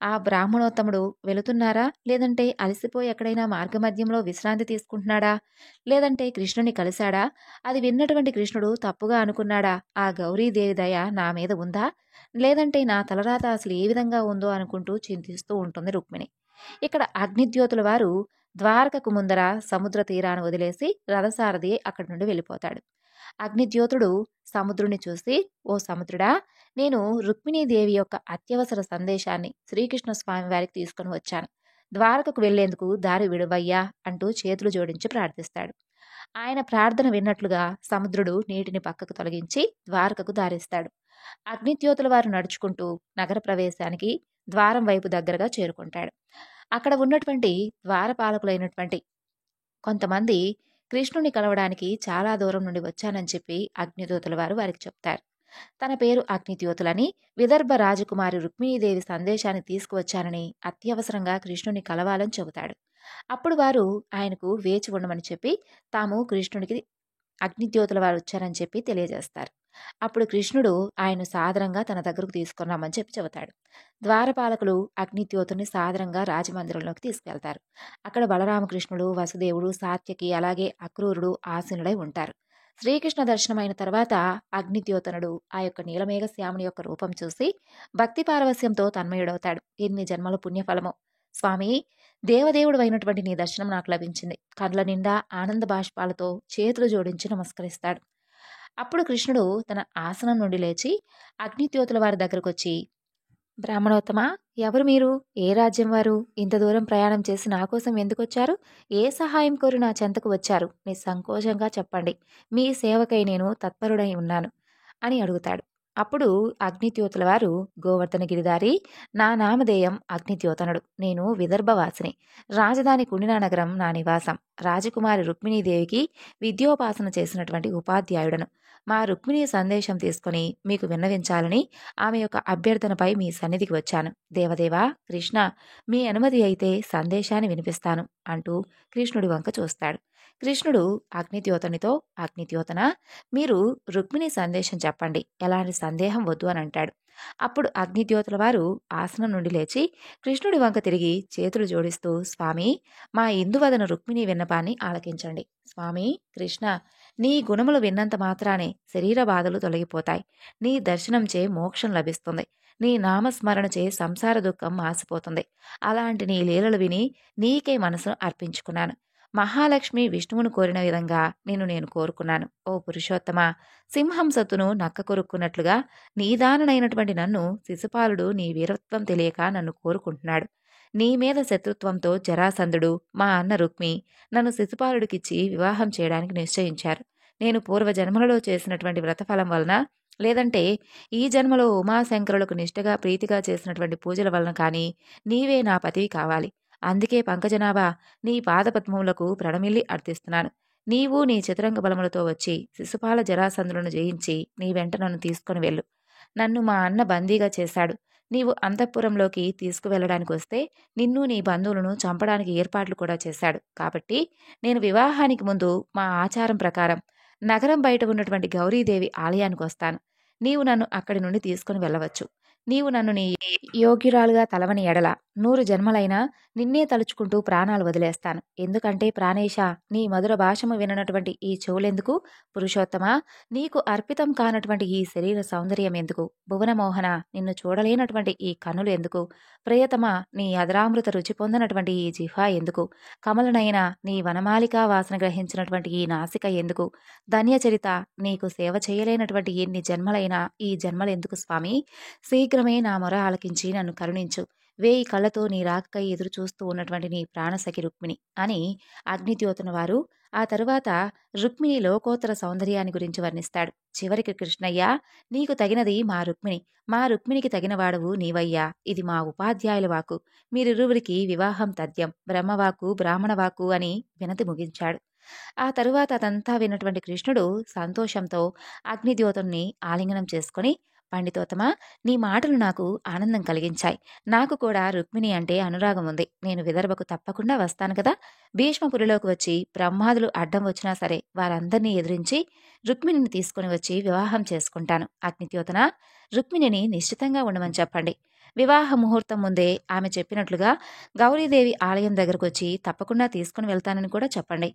Speaker 1: ఆ బ్రాహ్మణోత్తముడు వెళుతున్నారా, లేదంటే అలసిపోయి ఎక్కడైనా మార్గమధ్యంలో విశ్రాంతి తీసుకుంటున్నాడా, లేదంటే కృష్ణుని కలిశాడా, అది విన్నటువంటి కృష్ణుడు తప్పుగా అనుకున్నాడా, ఆ గౌరీదేవి దయ నా మీద ఉందా, లేదంటే నా తలరాత అసలు ఏ విధంగా ఉందో అనుకుంటూ చింతిస్తూ ఉంటుంది రుక్మిణి. ఇక్కడ అగ్నిద్యోతుల వారు ద్వారకకు ముందర సముద్ర తీరాన్ని వదిలేసి రథసారథి అక్కడి నుండి వెళ్ళిపోతాడు. అగ్నిద్యోతుడు సముద్రుని చూసి, ఓ సముద్రుడా, నేను రుక్మిణీదేవి యొక్క అత్యవసర సందేశాన్ని శ్రీకృష్ణ స్వామి వారికి తీసుకుని వచ్చాను. ద్వారకకు వెళ్లేందుకు దారి విడువయ్యా అంటూ చేతులు జోడించి ప్రార్థిస్తాడు. ఆయన ప్రార్థన విన్నట్లుగా సముద్రుడు నీటిని పక్కకు తొలగించి ద్వారకకు దారిస్తాడు. అగ్నిద్యోతుల వారు నడుచుకుంటూ నగర ప్రవేశానికి ద్వారం వైపు దగ్గరగా చేరుకుంటాడు. అక్కడ ఉన్నటువంటి ద్వారపాలకులైనటువంటి కొంతమంది కృష్ణుని కలవడానికి చాలా దూరం నుండి వచ్చానని చెప్పి అగ్నిదూతల వారు వారికి చెప్తారు. తన పేరు అగ్నిద్యోతులని, విదర్భ రాజకుమారి రుక్మిణీదేవి సందేశాన్ని తీసుకువచ్చానని, అత్యవసరంగా కృష్ణుని కలవాలని చెబుతాడు. అప్పుడు వారు ఆయనకు వేచి ఉండమని చెప్పి తాము కృష్ణునికి అగ్నిద్యోతుల వారు వచ్చారని చెప్పి తెలియజేస్తారు. అప్పుడు కృష్ణుడు ఆయన సాదరంగా తన దగ్గరకు తీసుకున్నామని చెప్పి చెబుతాడు. ద్వారపాలకులు అగ్నిద్యోతుని సాదరంగా రాజమందిరంలోకి తీసుకెళ్తారు. అక్కడ బలరామకృష్ణుడు, వసుదేవుడు, సాత్యకి, అలాగే అక్రూరుడు ఆసీనుడై ఉంటారు. శ్రీకృష్ణ దర్శనమైన తర్వాత అగ్నిద్యోతనుడు ఆ యొక్క నీలమేఘ శ్యాముని యొక్క రూపం చూసి భక్తి పారవస్యంతో తన్మయుడవుతాడు. ఎన్ని జన్మల పుణ్యఫలమో స్వామి, దేవదేవుడు అయినటువంటి నీ దర్శనం నాకు లభించింది. కళ్ళ నిండా ఆనంద బాష్పాలతో చేతులు జోడించి నమస్కరిస్తాడు. అప్పుడు కృష్ణుడు తన ఆసనం నుండి లేచి అగ్నిద్యోతుల వారి దగ్గరకు వచ్చి, బ్రాహ్మణోత్తమ, ఎవరు మీరు? ఏ రాజ్యం వారు? ఇంత దూరం ప్రయాణం చేసి నా కోసం ఎందుకు వచ్చారు? ఏ సహాయం కోరి నా చెంతకు వచ్చారు? నిస్సంకోచంగా చెప్పండి. మీ సేవకై నేను తత్పరుడై ఉన్నాను అని అడుగుతాడు. అప్పుడు అగ్నిద్యోతుల వారు, గోవర్ధన గిరిదారి, నా నామధేయం అగ్నిద్యోతనుడు. నేను విదర్భవాసిని. రాజధాని కుండినా నగరం నా నివాసం. రాజకుమారి రుక్మిణీదేవికి విద్యోపాసన చేసినటువంటి ఉపాధ్యాయుడను. మా రుక్మిణి సందేశం తీసుకుని మీకు విన్నవించాలని ఆమె యొక్క అభ్యర్థనపై మీ సన్నిధికి వచ్చాను. దేవదేవా కృష్ణ, మీ అనుమతి అయితే సందేశాన్ని వినిపిస్తాను అంటూ కృష్ణుడి వంక చూస్తాడు. కృష్ణుడు అగ్నిద్యోతనితో, అగ్నిద్యోతన, మీరు రుక్మిణి సందేశం చెప్పండి, ఎలాంటి సందేహం వద్దు అని అంటాడు. అప్పుడు అగ్నిద్యోతుల వారు ఆసనం నుండి లేచి కృష్ణుడి వంక తిరిగి చేతులు జోడిస్తూ, స్వామి, మా ఇందువదన రుక్మిణి విన్నపాన్ని ఆలకించండి. స్వామి కృష్ణ, నీ గుణములు విన్నంత మాత్రానే శరీర బాధలు తొలగిపోతాయి. నీ దర్శనంచే మోక్షం లభిస్తుంది. నీ నామస్మరణచే సంసార దుఃఖం మాసిపోతుంది. అలాంటి నీ లీలలు విని నీకే మనసును అర్పించుకున్నాను. మహాలక్ష్మి విష్ణువును కోరిన విధంగా నేను కోరుకున్నాను. ఓ పురుషోత్తమ, సింహం సత్తును నక్క కొరుక్కున్నట్లుగా నీదాననైనటువంటి నన్ను శిశుపాలుడు నీ వీరత్వం తెలియక నన్ను కోరుకుంటున్నాడు. నీ మీద శత్రుత్వంతో జరాసంధుడు, మా అన్న రుక్మి నన్ను శిశుపాలుడికిచ్చి వివాహం చేయడానికి నిశ్చయించారు. నేను పూర్వజన్మలలో చేసినటువంటి వ్రతఫలం వలన, లేదంటే ఈ జన్మలో ఉమాశంకరులకు నిష్ఠగా ప్రీతిగా చేసినటువంటి పూజల వలన కానీ నీవే నా పతివి కావాలి. అందుకే పంకజనాభా, నీ పాదపద్మములకు ప్రణమిల్లి అర్థిస్తున్నాను. నీవు నీ చతురంగ బలములతో వచ్చి శిశుపాల జరాసంధులను జయించి నీ వెంట నన్ను తీసుకొని వెళ్ళు. నన్ను మా అన్న బందీగా చేశాడు. నీవు అంతఃపురంలోకి తీసుకువెళ్ళడానికి వస్తే నిన్ను నీ బంధువులను చంపడానికి ఏర్పాట్లు కూడా చేశాడు. కాబట్టి నేను వివాహానికి ముందు మా ఆచారం ప్రకారం నగరం బయట ఉన్నటువంటి గౌరీదేవి ఆలయానికి వస్తాను. నీవు నన్ను అక్కడి నుండి తీసుకుని వెళ్ళవచ్చు. నీవు నన్ను నీ యోగ్యురాలుగా తలవని ఎడల 100 జన్మలైనా నిన్నే తలుచుకుంటూ ప్రాణాలు వదిలేస్తాను. ఎందుకంటే ప్రాణేశ, నీ మధుర భాషము విననటువంటి ఈ చెవులెందుకు? పురుషోత్తమ, నీకు అర్పితం కానటువంటి ఈ శరీర సౌందర్యం ఎందుకు? భువనమోహన, నిన్ను చూడలేనటువంటి ఈ కన్నులు ఎందుకు? ప్రియతమ, నీ అదరామృత రుచి పొందనటువంటి ఈ జిహ్వ ఎందుకు? కమలనైన నీ వనమాలికా వాసన గ్రహించినటువంటి ఈ నాసిక ఎందుకు? ధన్యచరిత, నీకు సేవ చేయలేనటువంటి ఎన్ని జన్మలైనా ఈ జన్మలెందుకు స్వామి? శీఘ్రమే నా మొర ఆలకించి నన్ను కరుణించు. 1000 కళ్ళతో నీ రాకకై ఎదురు చూస్తూ ఉన్నటువంటి నీ ప్రాణసఖి రుక్మిణి అని అగ్నిద్యోతన వారు ఆ తరువాత రుక్మిణి లోకోత్తర సౌందర్యాన్ని గురించి వర్ణిస్తాడు. చివరికి కృష్ణయ్య, నీకు తగినది మా రుక్మిణి, మా రుక్మిణికి తగినవాడవు నీవయ్యా. ఇది మా ఉపాధ్యాయుల వాకు. మీరిరువురికి వివాహం తథ్యం. బ్రహ్మవాకు బ్రాహ్మణవాకు అని వినతి ముగించాడు. ఆ తరువాత అదంతా విన్నటువంటి కృష్ణుడు సంతోషంతో అగ్నిద్యోతుణ్ణి ఆలింగనం చేసుకుని, పండితోత్తమ, నీ మాటలు నాకు ఆనందం కలిగించాయి. నాకు కూడా రుక్మిణి అంటే అనురాగం ఉంది. నేను విదర్భకు తప్పకుండా వస్తాను కదా. భీష్మపురిలోకి వచ్చి బ్రహ్మాదులు అడ్డం వచ్చినా సరే వారందరినీ ఎదిరించి రుక్మిణిని తీసుకుని వచ్చి వివాహం చేసుకుంటాను. అగ్నిద్యోతన, రుక్మిణిని నిశ్చితంగా ఉండమని చెప్పండి. వివాహ ముహూర్తం ముందే ఆమె చెప్పినట్లుగా గౌరీదేవి ఆలయం దగ్గరకు వచ్చి తప్పకుండా తీసుకుని వెళ్తానని కూడా చెప్పండి.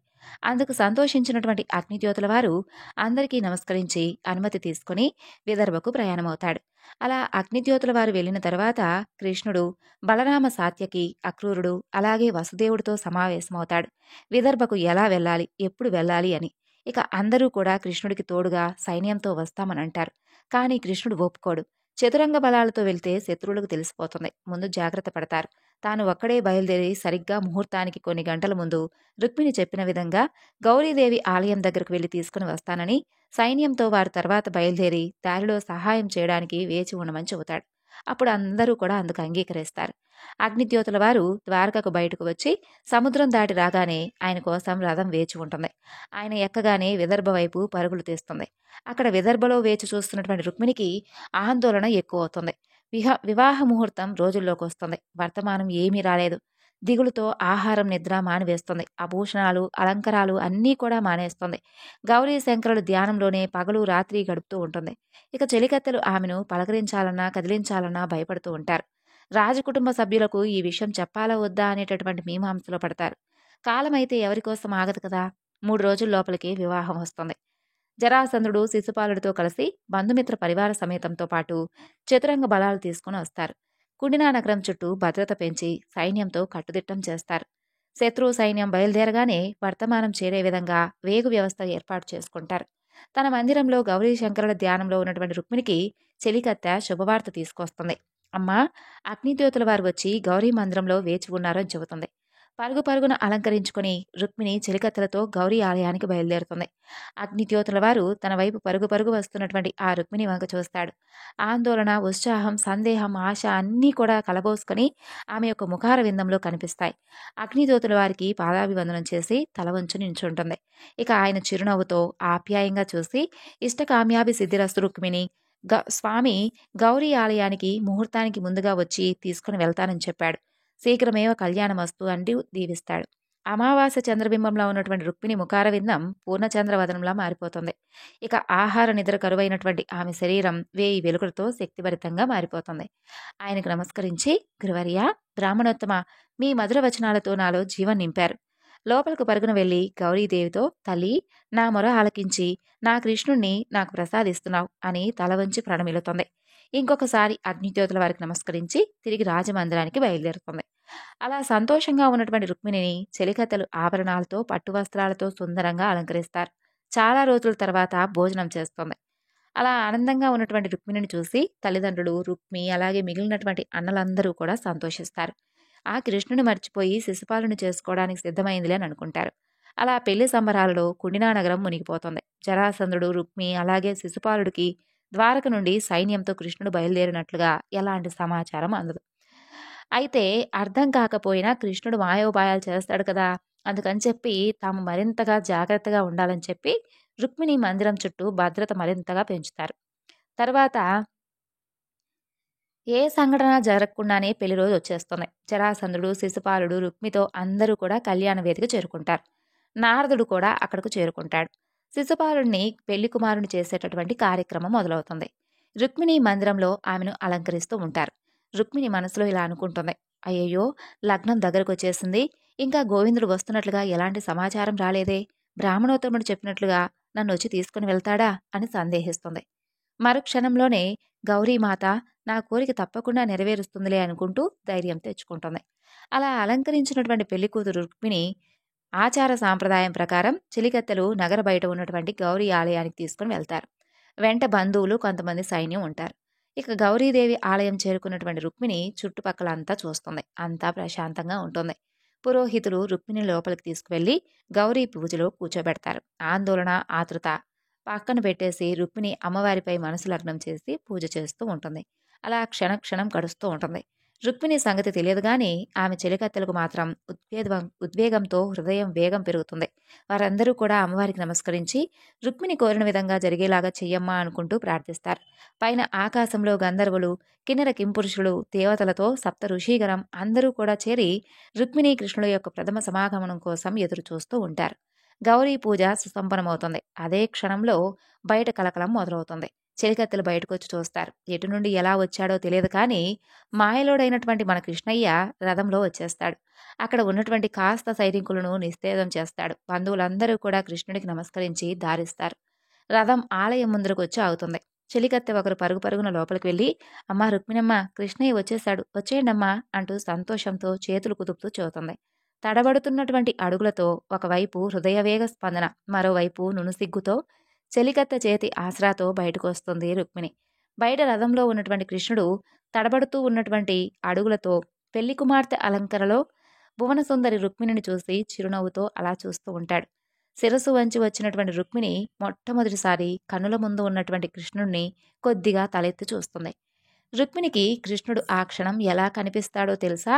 Speaker 1: అందుకు సంతోషించినటువంటి అగ్నిద్యోతుల వారు అందరికీ నమస్కరించి అనుమతి తీసుకుని విదర్భకు ప్రయాణమవుతాడు. అలా అగ్నిద్యోతుల వారు వెళ్ళిన తర్వాత కృష్ణుడు బలరామ, సాత్యకి, అక్రూరుడు అలాగే వసుదేవుడితో సమావేశమవుతాడు. విదర్భకు ఎలా వెళ్ళాలి, ఎప్పుడు వెళ్ళాలి అని. ఇక అందరూ కూడా కృష్ణుడికి తోడుగా సైన్యంతో వస్తామని అంటారు. కానీ కృష్ణుడు ఒప్పుకోడు. చతురంగ బలాలతో వెళ్తే శత్రువులకు తెలిసిపోతుంది. ముందు జాగ్రత్త పడతారు. తాను ఒక్కడే బయలుదేరి సరిగ్గా ముహూర్తానికి కొన్ని గంటల ముందు రుక్మిణి చెప్పిన విధంగా గౌరీదేవి ఆలయం దగ్గరకు వెళ్లి తీసుకుని వస్తానని సైన్యంతో వారి తర్వాత బయలుదేరి దారిలో సహాయం చేయడానికి వేచి ఉండమని చెబుతాడు. అప్పుడు అందరూ కూడా అందుకు అంగీకరిస్తారు. అగ్నిద్యోతుల వారు ద్వారకకు బయటకు వచ్చి సముద్రం దాటి రాగానే ఆయన కోసం రథం వేచి ఉంటుంది. ఆయన ఎక్కగానే విదర్భ వైపు పరుగులు తీస్తుంది. అక్కడ విదర్భలో వేచి చూస్తున్నటువంటి రుక్మిణికి ఆందోళన ఎక్కువ అవుతుంది. వివాహ ముహూర్తం రోజుల్లోకి వస్తుంది. వర్తమానం ఏమీ రాలేదు. దిగులుతో ఆహారం నిద్ర మానివేస్తుంది. ఆభూషణాలు అలంకరాలు అన్నీ కూడా మానేస్తుంది. గౌరీ శంకరులు ధ్యానంలోనే పగలు రాత్రి గడుపుతూ ఉంటుంది. ఇక చెలికత్తెలు ఆమెను పలకరించాలన్నా కదిలించాలన్నా భయపడుతూ ఉంటారు. రాజకుటుంబ సభ్యులకు ఈ విషయం చెప్పాలా వద్దా అనేటటువంటి మీమాంసలో పడతారు. కాలమైతే ఎవరికోసం ఆగదు కదా. 3 రోజుల లోపలికి వివాహం వస్తుంది. జరాసంధుడు శిశుపాలుడితో కలిసి బంధుమిత్ర పరివార సమేతంతో పాటు చతురంగ బలాలు తీసుకుని వస్తారు. కుండినా నగరం చుట్టూ భద్రత పెంచి సైన్యంతో కట్టుదిట్టం చేస్తారు. శత్రు సైన్యం బయలుదేరగానే వర్తమానం చేరే విధంగా వేగు వ్యవస్థ ఏర్పాటు చేసుకుంటారు. తన మందిరంలో గౌరీ శంకరుల ధ్యానంలో ఉన్నటువంటి రుక్మిణికి చెలికత్తె శుభవార్త తీసుకొస్తుంది. అమ్మా, అగ్నిద్యోతుల వారు వచ్చి గౌరీ మందిరంలో వేచి ఉన్నారని చెబుతుంది. పరుగు పరుగున అలంకరించుకుని రుక్మిణి చెలికత్తెలతో గౌరీ ఆలయానికి బయలుదేరుతుంది. అగ్నిద్యోతుల వారు తన వైపు పరుగు పరుగు వస్తున్నటువంటి ఆ రుక్మిణి వంక చూస్తాడు. ఆందోళన, ఉత్సాహం, సందేహం, ఆశ అన్నీ కూడా కలబోసుకొని ఆమె యొక్క ముఖార విందంలో కనిపిస్తాయి. అగ్నిద్యోతుల వారికి పాదాభివందనం చేసి తల వంచి నించుంటుంది. ఇక ఆయన చిరునవ్వుతో ఆప్యాయంగా చూసి ఇష్టకామ్యాభి సిద్ధిరస్తు రుక్మిణి, స్వామి గౌరీ ఆలయానికి ముహూర్తానికి ముందుగా వచ్చి తీసుకుని వెళ్తానని చెప్పాడు. శీఘ్రమేవ కళ్యాణమస్తు అంటూ దీవిస్తాడు. అమావాస్య చంద్రబింబంలో ఉన్నటువంటి రుక్మిణి ముఖార విందం పూర్ణచంద్రవదనంలా మారిపోతుంది. ఇక ఆహార నిద్ర కరువైనటువంటి ఆమె శరీరం 1000 వెలుగులతో శక్తిభరితంగా మారిపోతుంది. ఆయనకు నమస్కరించి, గురువర్య, బ్రాహ్మణోత్తమ, మీ మధుర వచనాలతో నాలో జీవం నింపారు. లోపలకు పరుగున వెళ్లి గౌరీదేవితో, తల్లి, నా మొర ఆలకించి నా కృష్ణుణ్ణి నాకు ప్రసాదిస్తున్నావు అని తల వంచి ప్రణమిలుతుంది. ఇంకొకసారి అగ్నిజ్యోతుల వారికి నమస్కరించి తిరిగి రాజమందిరానికి బయలుదేరుతుంది. అలా సంతోషంగా ఉన్నటువంటి రుక్మిణిని చెలికత్తెలు ఆభరణాలతో, పట్టు వస్త్రాలతో సుందరంగా అలంకరిస్తారు. చాలా రోజుల తర్వాత భోజనం చేస్తుంది. అలా ఆనందంగా ఉన్నటువంటి రుక్మిణిని చూసి తల్లిదండ్రులు, రుక్మి, అలాగే మిగిలినటువంటి అన్నలందరూ కూడా సంతోషిస్తారు. ఆ కృష్ణుని మర్చిపోయి శిశుపాలుని చేసుకోవడానికి సిద్ధమైందిలే అని అనుకుంటారు. అలా పెళ్లి సంబరాలలో కుండినా నగరం మునిగిపోతుంది. జరాసంధుడు, రుక్మి, అలాగే శిశుపాలుడికి ద్వారక నుండి సైన్యంతో కృష్ణుడు బయలుదేరినట్లుగా ఎలాంటి సమాచారం అందదు. అయితే అర్థం కాకపోయినా కృష్ణుడు మాయోపాయాలు చేస్తాడు కదా, అందుకని చెప్పి తాము మరింతగా జాగ్రత్తగా ఉండాలని చెప్పి రుక్మిణి మందిరం చుట్టూ భద్రత మరింతగా పెంచుతారు. తర్వాత ఏ సంఘటన జరగకుండానే పెళ్లి రోజు వచ్చేస్తుంది. జరాసంధుడు, శిశుపాలుడు, రుక్మితో అందరూ కూడా కళ్యాణ వేదిక చేరుకుంటారు. నారదుడు కూడా అక్కడకు చేరుకుంటాడు. శిశుపాలుడిని పెళ్లి కుమారుని చేసేటటువంటి కార్యక్రమం మొదలవుతుంది. రుక్మిణి మందిరంలో ఆమెను అలంకరిస్తూ ఉంటారు. రుక్మిణి మనసులో ఇలా అనుకుంటుంది, అయ్యయ్యో, లగ్నం దగ్గరకు వచ్చేసింది, ఇంకా గోవిందుడు వస్తున్నట్లుగా ఎలాంటి సమాచారం రాలేదే, బ్రాహ్మణోత్తముడు చెప్పినట్లుగా నన్ను వచ్చి తీసుకుని వెళ్తాడా అని సందేహిస్తుంది. మరుక్షణంలోనే గౌరీమాత నా కోరిక తప్పకుండా నెరవేరుస్తుందిలే అనుకుంటూ ధైర్యం తెచ్చుకుంటుంది. అలా అలంకరించినటువంటి పెళ్లి కూతురు రుక్మిణి ఆచార సాంప్రదాయం ప్రకారం చెలికత్తెలు నగర బయట ఉన్నటువంటి గౌరీ ఆలయానికి తీసుకుని వెళ్తారు. వెంట బంధువులు, కొంతమంది సైన్యం ఉంటారు. ఇక గౌరీదేవి ఆలయం చేరుకున్నటువంటి రుక్మిణి చుట్టుపక్కల అంతా చూస్తుంది. అంతా ప్రశాంతంగా ఉంటుంది. పురోహితులు రుక్మిణి లోపలికి తీసుకువెళ్లి గౌరీ పూజలో కూర్చోబెడతారు. ఆందోళన, ఆతృత పక్కన పెట్టేసి రుక్మిణి అమ్మవారిపై మనసు లగ్నం చేసి పూజ చేస్తూ ఉంటుంది. అలా క్షణక్షణం గడుస్తూ ఉంటుంది. రుక్మిణి సంగతి తెలియదు గాని ఆమె చెలికత్తెలకు మాత్రం ఉద్వేగంతో హృదయం వేగం పెరుగుతుంది. వారందరూ కూడా అమ్మవారికి నమస్కరించి రుక్మిణి కోరిన విధంగా జరిగేలాగా చెయ్యమ్మా అనుకుంటూ ప్రార్థిస్తారు. పైన ఆకాశంలో గంధర్వులు, కిన్నెర కింపురుషులు, దేవతలతో సప్త ఋషిగణం అందరూ కూడా చేరి రుక్మిణి కృష్ణుల యొక్క ప్రథమ సమాగమనం కోసం ఎదురు చూస్తూ ఉంటారు. గౌరీ పూజ సుసంపన్నమవుతుంది. అదే క్షణంలో బయట కలకలం మొదలవుతుంది. చెలికత్తెలు బయటకు వచ్చి చూస్తారు. ఎటు నుండి ఎలా వచ్చాడో తెలియదు కానీ మాయలోడైనటువంటి మన కృష్ణయ్య రథంలో వచ్చేస్తాడు. అక్కడ ఉన్నటువంటి కాస్త సైనికులను నిస్తేజం చేస్తాడు. బంధువులందరూ కూడా కృష్ణుడికి నమస్కరించి దారిస్తారు. రథం ఆలయం ముందరకు వచ్చి ఆగుతుంది. చెలికత్తె ఒకరు పరుగు పరుగున లోపలికి వెళ్ళి, అమ్మా రుక్మిణమ్మ, కృష్ణయ్య వచ్చేశాడు, వచ్చేయండమ్మా అంటూ సంతోషంతో చేతులు కుదుపుతూ చెబుతుంది. తడబడుతున్నటువంటి అడుగులతో ఒకవైపు హృదయవేగ స్పందన, మరోవైపు నునుసిగ్గుతో చెలికత్తె చేతి ఆసరాతో బయటకు వస్తుంది రుక్మిణి. బయట రథంలో ఉన్నటువంటి కృష్ణుడు తడబడుతూ ఉన్నటువంటి అడుగులతో పెళ్లి కుమార్తె అలంకరణలో భువనసుందరి రుక్మిణిని చూసి చిరునవ్వుతో అలా చూస్తూ ఉంటాడు. శిరస్సు వంచి వచ్చినటువంటి రుక్మిణి మొట్టమొదటిసారి కన్నుల ముందు ఉన్నటువంటి కృష్ణుణ్ణి కొద్దిగా తలెత్తి చూస్తుంది. రుక్మిణికి కృష్ణుడు ఆ క్షణం ఎలా కనిపిస్తాడో తెలుసా?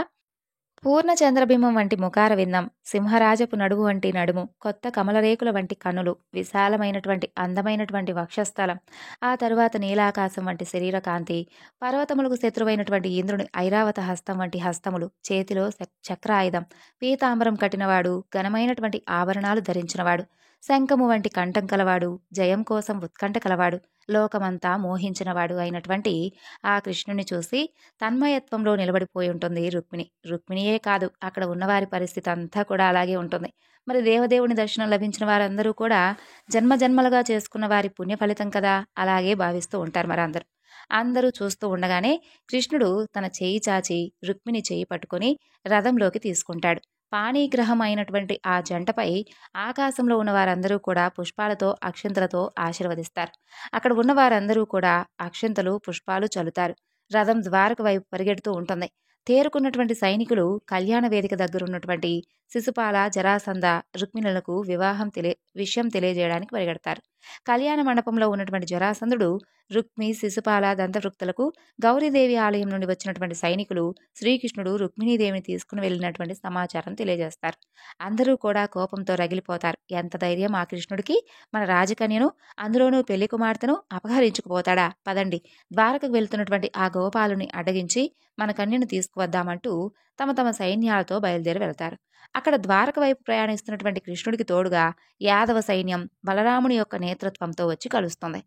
Speaker 1: పూర్ణ చంద్రబింబం వంటి ముఖార విందం, సింహరాజపు నడుము వంటి నడుము, కొత్త కమలరేకుల వంటి కన్నులు, విశాలమైనటువంటి అందమైనటువంటి వక్షస్థలం, ఆ తరువాత నీలాకాశం వంటి శరీర కాంతి, పర్వతములకు శత్రువైనటువంటి ఇంద్రుని ఐరావత హస్తం వంటి హస్తములు, చేతిలో చక్రాయుధం, పీతాంబరం కట్టినవాడు, ఘనమైనటువంటి ఆభరణాలు ధరించినవాడు, శంఖము వంటి కంఠం కలవాడు, జయం కోసం ఉత్కంఠ కలవాడు, లోకమంతా మోహించినవాడు అయినటువంటి ఆ కృష్ణుని చూసి తన్మయత్వంలో నిలబడిపోయి ఉంటుంది రుక్మిణి. రుక్మిణియే కాదు, అక్కడ ఉన్నవారి పరిస్థితి అంతా కూడా అలాగే ఉంటుంది. మరి దేవదేవుని దర్శనం లభించిన వారందరూ కూడా జన్మజన్మలుగా చేసుకున్న వారి పుణ్య ఫలితం కదా, అలాగే భావిస్తూ ఉంటారు మరి అందరూ. అందరూ చూస్తూ ఉండగానే కృష్ణుడు తన చేయి చాచి రుక్మిణి చేయి పట్టుకొని రథంలోకి తీసుకుంటాడు. పాణిగ్రహం అయినటువంటి ఆ జంటపై ఆకాశంలో ఉన్న వారందరూ కూడా పుష్పాలతో అక్షింతలతో ఆశీర్వదిస్తారు. అక్కడ ఉన్న వారందరూ కూడా అక్షింతలు పుష్పాలు చల్లుతారు. రథం ద్వారక వైపు పరిగెడుతూ ఉంటుంది. తేరుకున్నటువంటి సైనికులు కళ్యాణ వేదిక దగ్గర ఉన్నటువంటి శిశుపాల, జరాసంధ, రుక్మిణులకు విషయం తెలియజేయడానికి పరిగెడతారు. కళ్యాణ మండపంలో ఉన్నటువంటి జరాసంధుడు రుక్మి, శిశుపాల దంతవృక్తులకు గౌరీదేవి ఆలయం నుండి వచ్చినటువంటి సైనికులు శ్రీకృష్ణుడు రుక్మిణీదేవిని తీసుకుని వెళ్ళినటువంటి సమాచారం తెలియజేస్తారు. అందరూ కూడా కోపంతో రగిలిపోతారు. ఎంత ధైర్యం ఆ కృష్ణుడికి! మన రాజకన్యను, అందులోనూ పెళ్లి కుమార్తెను అపహరించుకుపోతాడా? పదండి, ద్వారకకు వెళ్తున్నటువంటి ఆ గోపాలుని అడ్డగించి మన కన్యను తీసుకువద్దామంటూ తమ తమ సైన్యాలతో బయలుదేరి వెళ్తారు. అక్కడ ద్వారక వైపు ప్రయాణిస్తున్నటువంటి కృష్ణుడికి తోడుగా యాదవ సైన్యం బలరాముని యొక్క నేతృత్వంతో వచ్చి కలుస్తుంది.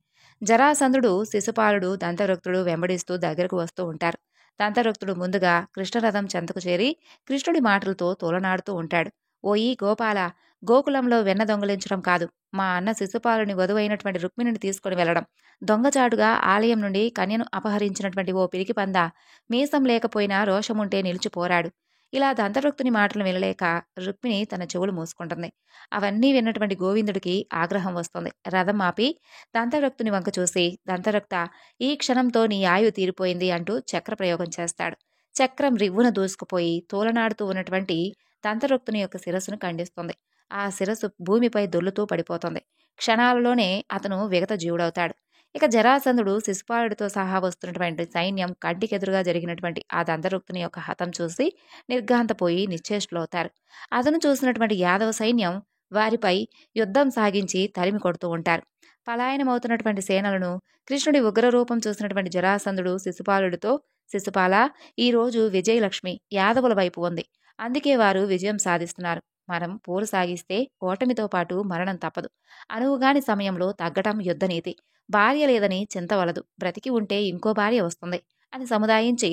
Speaker 1: జరాసంధుడు, శిశుపాలుడు, దంతవృక్తుడు వెంబడిస్తూ దగ్గరకు వస్తూ ఉంటారు. దంతవృక్తుడు ముందుగా కృష్ణరథం చెంతకు చేరి కృష్ణుడి మాటలతో తోలనాడుతూ ఉంటాడు. ఓయి గోపాల, గోకులంలో వెన్న దొంగలించడం కాదు, మా అన్న శిశుపాలుని వధువైనటువంటి రుక్మిణిని తీసుకుని వెళ్లడం, దొంగచాటుగా ఆలయం నుండి కన్యను అపహరించినటువంటి ఓ పిరికి పందా, మీసం లేకపోయినా రోషముంటే నిలిచి పోరాడు. ఇలా దంతవృక్తుని మాటలు వినలేక రుక్మిణి తన చెవులు మూసుకుంటుంది. అవన్నీ విన్నటువంటి గోవిందుడికి ఆగ్రహం వస్తుంది. రథం ఆపి దంతవృక్తుని వంక చూసి, దంతవృక్త, ఈ క్షణంతో నీ ఆయువు తీరిపోయింది అంటూ చక్ర ప్రయోగం చేస్తాడు. చక్రం రివ్వున దూసుకుపోయి తోలనాడుతూ ఉన్నటువంటి దంతవృక్తుని యొక్క శిరస్సును ఖండిస్తుంది. ఆ శిరస్సు భూమిపై దొర్లుతూ పడిపోతుంది. క్షణాలలోనే అతను విగత జీవుడవుతాడు. ఇక జరాసంధుడు, శిశుపాలుడితో సహా వస్తున్నటువంటి సైన్యం కంటికెదురుగా జరిగినటువంటి ఆ దంతవృక్తుని యొక్క హతం చూసి నిర్ఘాంతపోయి నిశ్చేష్టులవుతారు. అతను చూసినటువంటి యాదవ సైన్యం వారిపై యుద్ధం సాగించి తరిమి కొడుతూ ఉంటారు. పలాయనమవుతున్నటువంటి సేనలను కృష్ణుడి ఉగ్రరూపం చూసినటువంటి జరాసంధుడు శిశుపాలుడితో, శిశుపాల, ఈరోజు విజయలక్ష్మి యాదవుల వైపు ఉంది, అందుకే వారు విజయం సాధిస్తున్నారు. మనం పోరు సాగిస్తే ఓటమితో పాటు మరణం తప్పదు. అనువుగాని సమయంలో తగ్గటం యుద్ధనీతి. భార్య లేదని చింతవలదు, బ్రతికి ఉంటే ఇంకో భార్య వస్తుంది అని సముదాయించి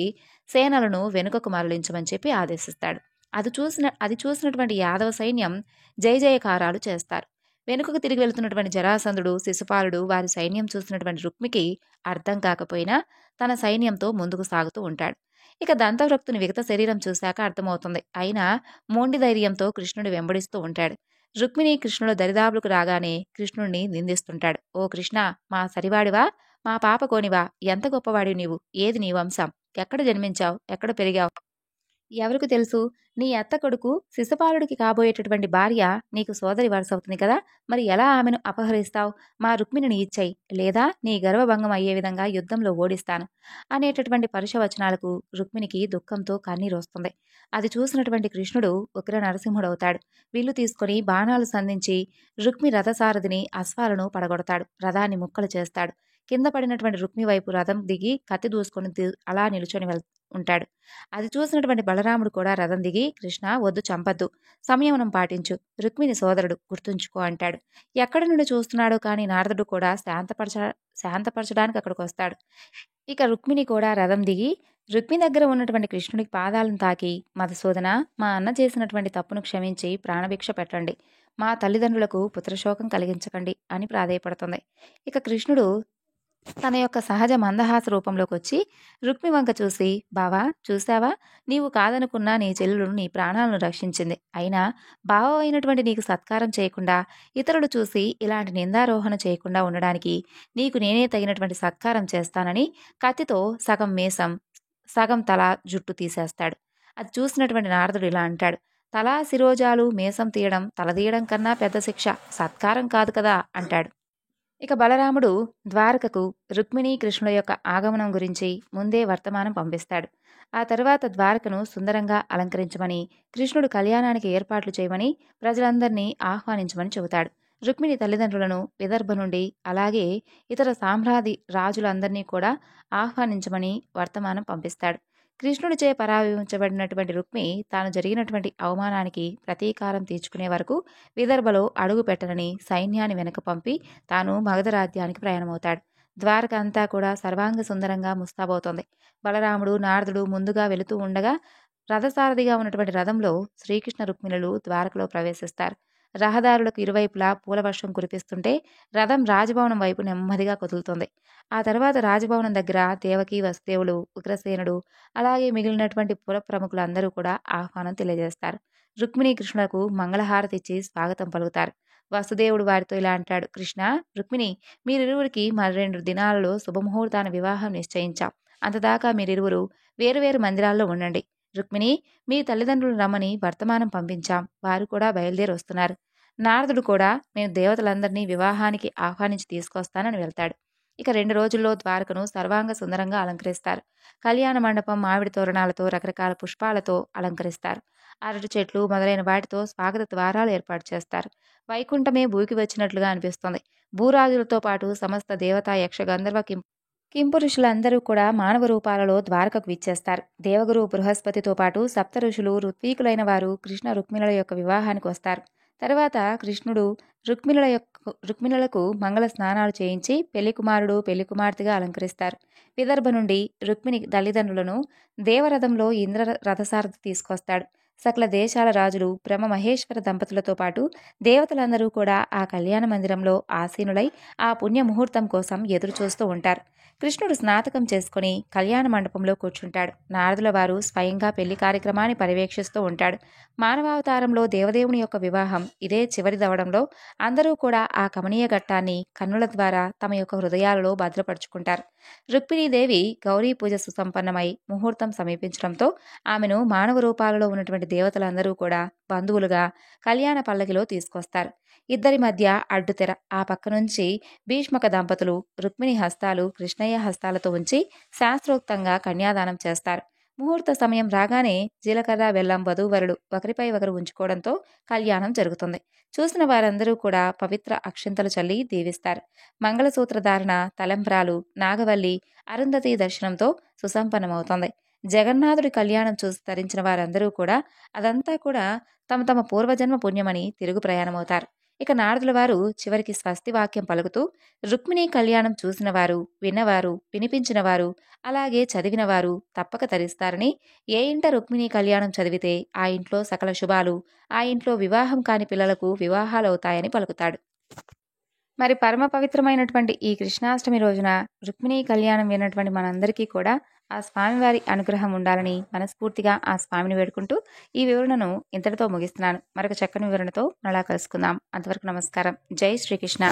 Speaker 1: సేనలను వెనుకకు మరలించమని చెప్పి ఆదేశిస్తాడు. అది చూసినటువంటి యాదవ సైన్యం జయ జయకారాలు చేస్తారు. వెనుకకు తిరిగి వెళుతున్నటువంటి జరాసంధుడు, శిశుపాలుడు, వారి సైన్యం చూసినటువంటి రుక్మికి అర్థం కాకపోయినా తన సైన్యంతో ముందుకు సాగుతూ ఉంటాడు. ఇక దంతవృక్తుని విగత శరీరం చూశాక అర్థమవుతుంది. అయినా మొండి ధైర్యంతో కృష్ణుడు వెంబడిస్తూ ఉంటాడు. రుక్మిణి కృష్ణుడు దరిదాపులకు రాగానే కృష్ణుడిని నిందిస్తుంటాడు. ఓ కృష్ణ, మా సరివాడివా? మా పాప కోనివా? ఎంత గొప్పవాడివి నీవు? ఏది నీ వంశం? ఎక్కడ జన్మించావు? ఎక్కడ పెరిగావు? ఎవరికి తెలుసు? నీ అత్త కొడుకు శిశుపాలుడికి కాబోయేటటువంటి భార్య నీకు సోదరి వరుసవుతుంది కదా, మరి ఎలా ఆమెను అపహరిస్తావు? మా రుక్మిణిని ఇచ్చేయి, లేదా నీ గర్వభంగం అయ్యే విధంగా యుద్ధంలో ఓడిస్తాను అనేటటువంటి పరుషవచనాలకు రుక్మిణికి దుఃఖంతో కన్నీరు వస్తుంది. అది చూసినటువంటి కృష్ణుడు ఉగ్ర నరసింహుడవుతాడు. విల్లు తీసుకుని బాణాలు సంధించి రుక్మి రథసారథిని, అశ్వాలను పడగొడతాడు. రథాన్ని ముక్కలు చేస్తాడు. కింద పడినటువంటి రుక్మి వైపు రథం దిగి కత్తి దూసుకొని అలా నిలుచొని ఉంటాడు. అది చూసినటువంటి బలరాముడు కూడా రథం దిగి, కృష్ణ, వద్దు, చంపద్దు, సంయమనం పాటించు, రుక్మిణి సోదరుడు, గుర్తుంచుకో అంటాడు. ఎక్కడి నుండి చూస్తున్నాడో కానీ నారదుడు కూడా శాంతపరచడానికి అక్కడికి వస్తాడు. ఇక రుక్మిణి కూడా రథం దిగి రుక్మి దగ్గర ఉన్నటువంటి కృష్ణుడికి పాదాలను తాకి, మధుసూదన, మా అన్న చేసినటువంటి తప్పును క్షమించి ప్రాణభిక్ష పెట్టండి, మా తల్లిదండ్రులకు పుత్రశోకం కలిగించకండి అని ప్రాధేయపడుతుంది. ఇక కృష్ణుడు తన యొక్క సహజ మందహాస రూపంలోకి వచ్చి రుక్మి వంక చూసి, బావా, చూశావా, నీవు కాదనుకున్నా నీ చెల్లెలు నీ ప్రాణాలను రక్షించింది. అయినా బావ అయినటువంటి నీకు సత్కారం చేయకుండా, ఇతరులు చూసి ఇలాంటి నిందారోహణ చేయకుండా ఉండడానికి నీకు నేనే తగినటువంటి సత్కారం చేస్తానని కత్తితో సగం మీసం, సగం తల, జుట్టు తీసేస్తాడు. అది చూసినటువంటి నారదుడు ఇలా అంటాడు. తలా శిరోజాలు మీసం తీయడం, తలదీయడం కన్నా పెద్ద శిక్ష సత్కారం కాదు కదా అంటాడు. ఇక బలరాముడు ద్వారకకు రుక్మిణీ కృష్ణుల యొక్క ఆగమనం గురించి ముందే వర్తమానం పంపిస్తాడు. ఆ తరువాత ద్వారకను సుందరంగా అలంకరించమని, కృష్ణుడు కళ్యాణానికి ఏర్పాట్లు చేయమని, ప్రజలందరినీ ఆహ్వానించమని చెబుతాడు. రుక్మిణి తల్లిదండ్రులను విదర్భ నుండి, అలాగే ఇతర సామ్రాజ్య రాజులందరినీ కూడా ఆహ్వానించమని వర్తమానం పంపిస్తాడు. కృష్ణుడిచే పరావించబడినటువంటి రుక్మి తాను జరిగినటువంటి అవమానానికి ప్రతీకారం తీర్చుకునే వరకు విదర్భలో అడుగు పెట్టనని సైన్యాన్ని వెనక పంపి తాను మగధ రాజ్యానికి ప్రయాణమవుతాడు. ద్వారక అంతా కూడా సర్వాంగ సుందరంగా ముస్తాబవుతోంది. బలరాముడు నారదుడు ముందుగా వెళుతూ ఉండగా రథసారథిగా ఉన్నటువంటి రథంలో శ్రీకృష్ణ రుక్మిణులు ద్వారకలో ప్రవేశిస్తారు. రహదారులకు ఇరువైపులా పూలవర్షం కురిపిస్తుంటే రథం రాజభవనం వైపు నెమ్మదిగా కదులుతుంది. ఆ తర్వాత రాజభవనం దగ్గర దేవకి, వసుదేవులు, ఉగ్రసేనుడు, అలాగే మిగిలినటువంటి పుర ప్రముఖులందరూ కూడా ఆహ్వానం తెలియజేస్తారు. రుక్మిణీ కృష్ణులకు మంగళహారతి ఇచ్చి స్వాగతం పలుకుతారు. వసుదేవుడు వారితో ఇలా అంటాడు: కృష్ణ, రుక్మిణి, మీరిరువురికి మరి 2 దినాలలో శుభముహూర్తాన వివాహం నిశ్చయించాం. అంతదాకా మీరిరువురు వేరువేరు మందిరాల్లో ఉండండి. రుక్మిణి, మీ తల్లిదండ్రులు రమ్మని వర్తమానం పంపించాం. వారు కూడా బయలుదేరి వస్తున్నారు. నారదుడు కూడా నేను దేవతలందరినీ వివాహానికి ఆహ్వానించి తీసుకొస్తానని వెళ్తాడు. ఇక 2 రోజుల్లో ద్వారకను సర్వాంగ సుందరంగా అలంకరిస్తారు. కళ్యాణ మండపం మామిడి తోరణాలతో, రకరకాల పుష్పాలతో అలంకరిస్తారు. అరటి చెట్లు మొదలైన వాటితో స్వాగత ద్వారాలు ఏర్పాటు చేస్తారు. వైకుంఠమే భూకి వచ్చినట్లుగా అనిపిస్తుంది. భూరాజులతో పాటు సమస్త దేవతా, యక్ష, గంధర్వ, కింపురుషులందరూ కూడా మానవ రూపాలలో ద్వారకకు విచ్చేస్తారు. దేవగురు బృహస్పతితో పాటు సప్త ఋషులు, ఋత్వీకులైన వారు కృష్ణ రుక్మిణుల యొక్క వివాహానికి వస్తారు. తర్వాత కృష్ణుడు రుక్మిణులకు మంగళ స్నానాలు చేయించి పెళ్లి కుమారుడు, పెళ్లి కుమార్తెగా అలంకరిస్తారు. విదర్భ నుండి రుక్మిణి తల్లిదండ్రులను దేవరథంలో ఇంద్ర రథసారథి తీసుకొస్తాడు. సకల దేశాల రాజులు, బ్రహ్మ మహేశ్వర దంపతులతో పాటు దేవతలందరూ కూడా ఆ కళ్యాణ మందిరంలో ఆసీనులై ఆ పుణ్య ముహూర్తం కోసం ఎదురు చూస్తూ ఉంటారు. కృష్ణుడు స్నాతకం చేసుకుని కళ్యాణ మండపంలో కూర్చుంటాడు. నారదుల వారు స్వయంగా పెళ్లి కార్యక్రమాన్ని పర్యవేక్షిస్తూ ఉంటాడు. మానవావతారంలో దేవదేవుని యొక్క వివాహం ఇదే చివరిదవడంలో అందరూ కూడా ఆ కమనీయ ఘట్టాన్ని కన్నుల ద్వారా తమ యొక్క హృదయాలలో భద్రపరుచుకుంటారు. రుక్మిణీదేవి గౌరీ పూజ సుసంపన్నమై ముహూర్తం సమీపించడంతో ఆమెను మానవ రూపాలలో ఉన్నటువంటి దేవతలందరూ కూడా బంధువులుగా కళ్యాణ పల్లకిలో తీసుకొస్తారు. ఇద్దరి మధ్య అడ్డుతెర, ఆ పక్క నుంచి భీష్మక దంపతులు రుక్మిణి హస్తాలు కృష్ణయ్య హస్తాలతో ఉంచి శాస్త్రోక్తంగా కన్యాదానం చేస్తారు. ముహూర్త సమయం రాగానే జీలకర్ర, బెల్లం వధూవరులు ఒకరిపై ఒకరు ఉంచుకోవడంతో కళ్యాణం జరుగుతుంది. చూసిన వారందరూ కూడా పవిత్ర అక్షింతలు చల్లి దీవిస్తారు. మంగళసూత్ర ధారణ, తలంబ్రాలు, నాగవల్లి, అరుంధతి దర్శనంతో సుసంపన్నమవుతుంది. జగన్నాథుడి కళ్యాణం చూసి తరించిన వారందరూ కూడా అదంతా కూడా తమ తమ పూర్వజన్మ పుణ్యమని తిరుగు ప్రయాణమవుతారు. ఇక నారదుల వారు చివరికి స్వస్తి వాక్యం పలుకుతూ రుక్మిణీ కళ్యాణం చూసినవారు, విన్నవారు, వినిపించినవారు, అలాగే చదివినవారు తప్పక తరిస్తారని, ఏ ఇంట రుక్మిణీ కళ్యాణం చదివితే ఆ ఇంట్లో సకల శుభాలు, ఆ ఇంట్లో వివాహం కాని పిల్లలకు వివాహాలవుతాయని పలుకుతాడు. మరి పరమ పవిత్రమైనటువంటి ఈ కృష్ణాష్టమి రోజున రుక్మిణీ కళ్యాణం విన్నటువంటి మనందరికీ కూడా ఆ స్వామివారి అనుగ్రహం ఉండాలని మనస్ఫూర్తిగా ఆ స్వామిని వేడుకుంటూ ఈ వివరణను ఇంతటితో ముగిస్తున్నాను. మరొక చక్కని వివరణతో మళ్ళా కలుసుకుందాం. అంతవరకు నమస్కారం. జై శ్రీకృష్ణ.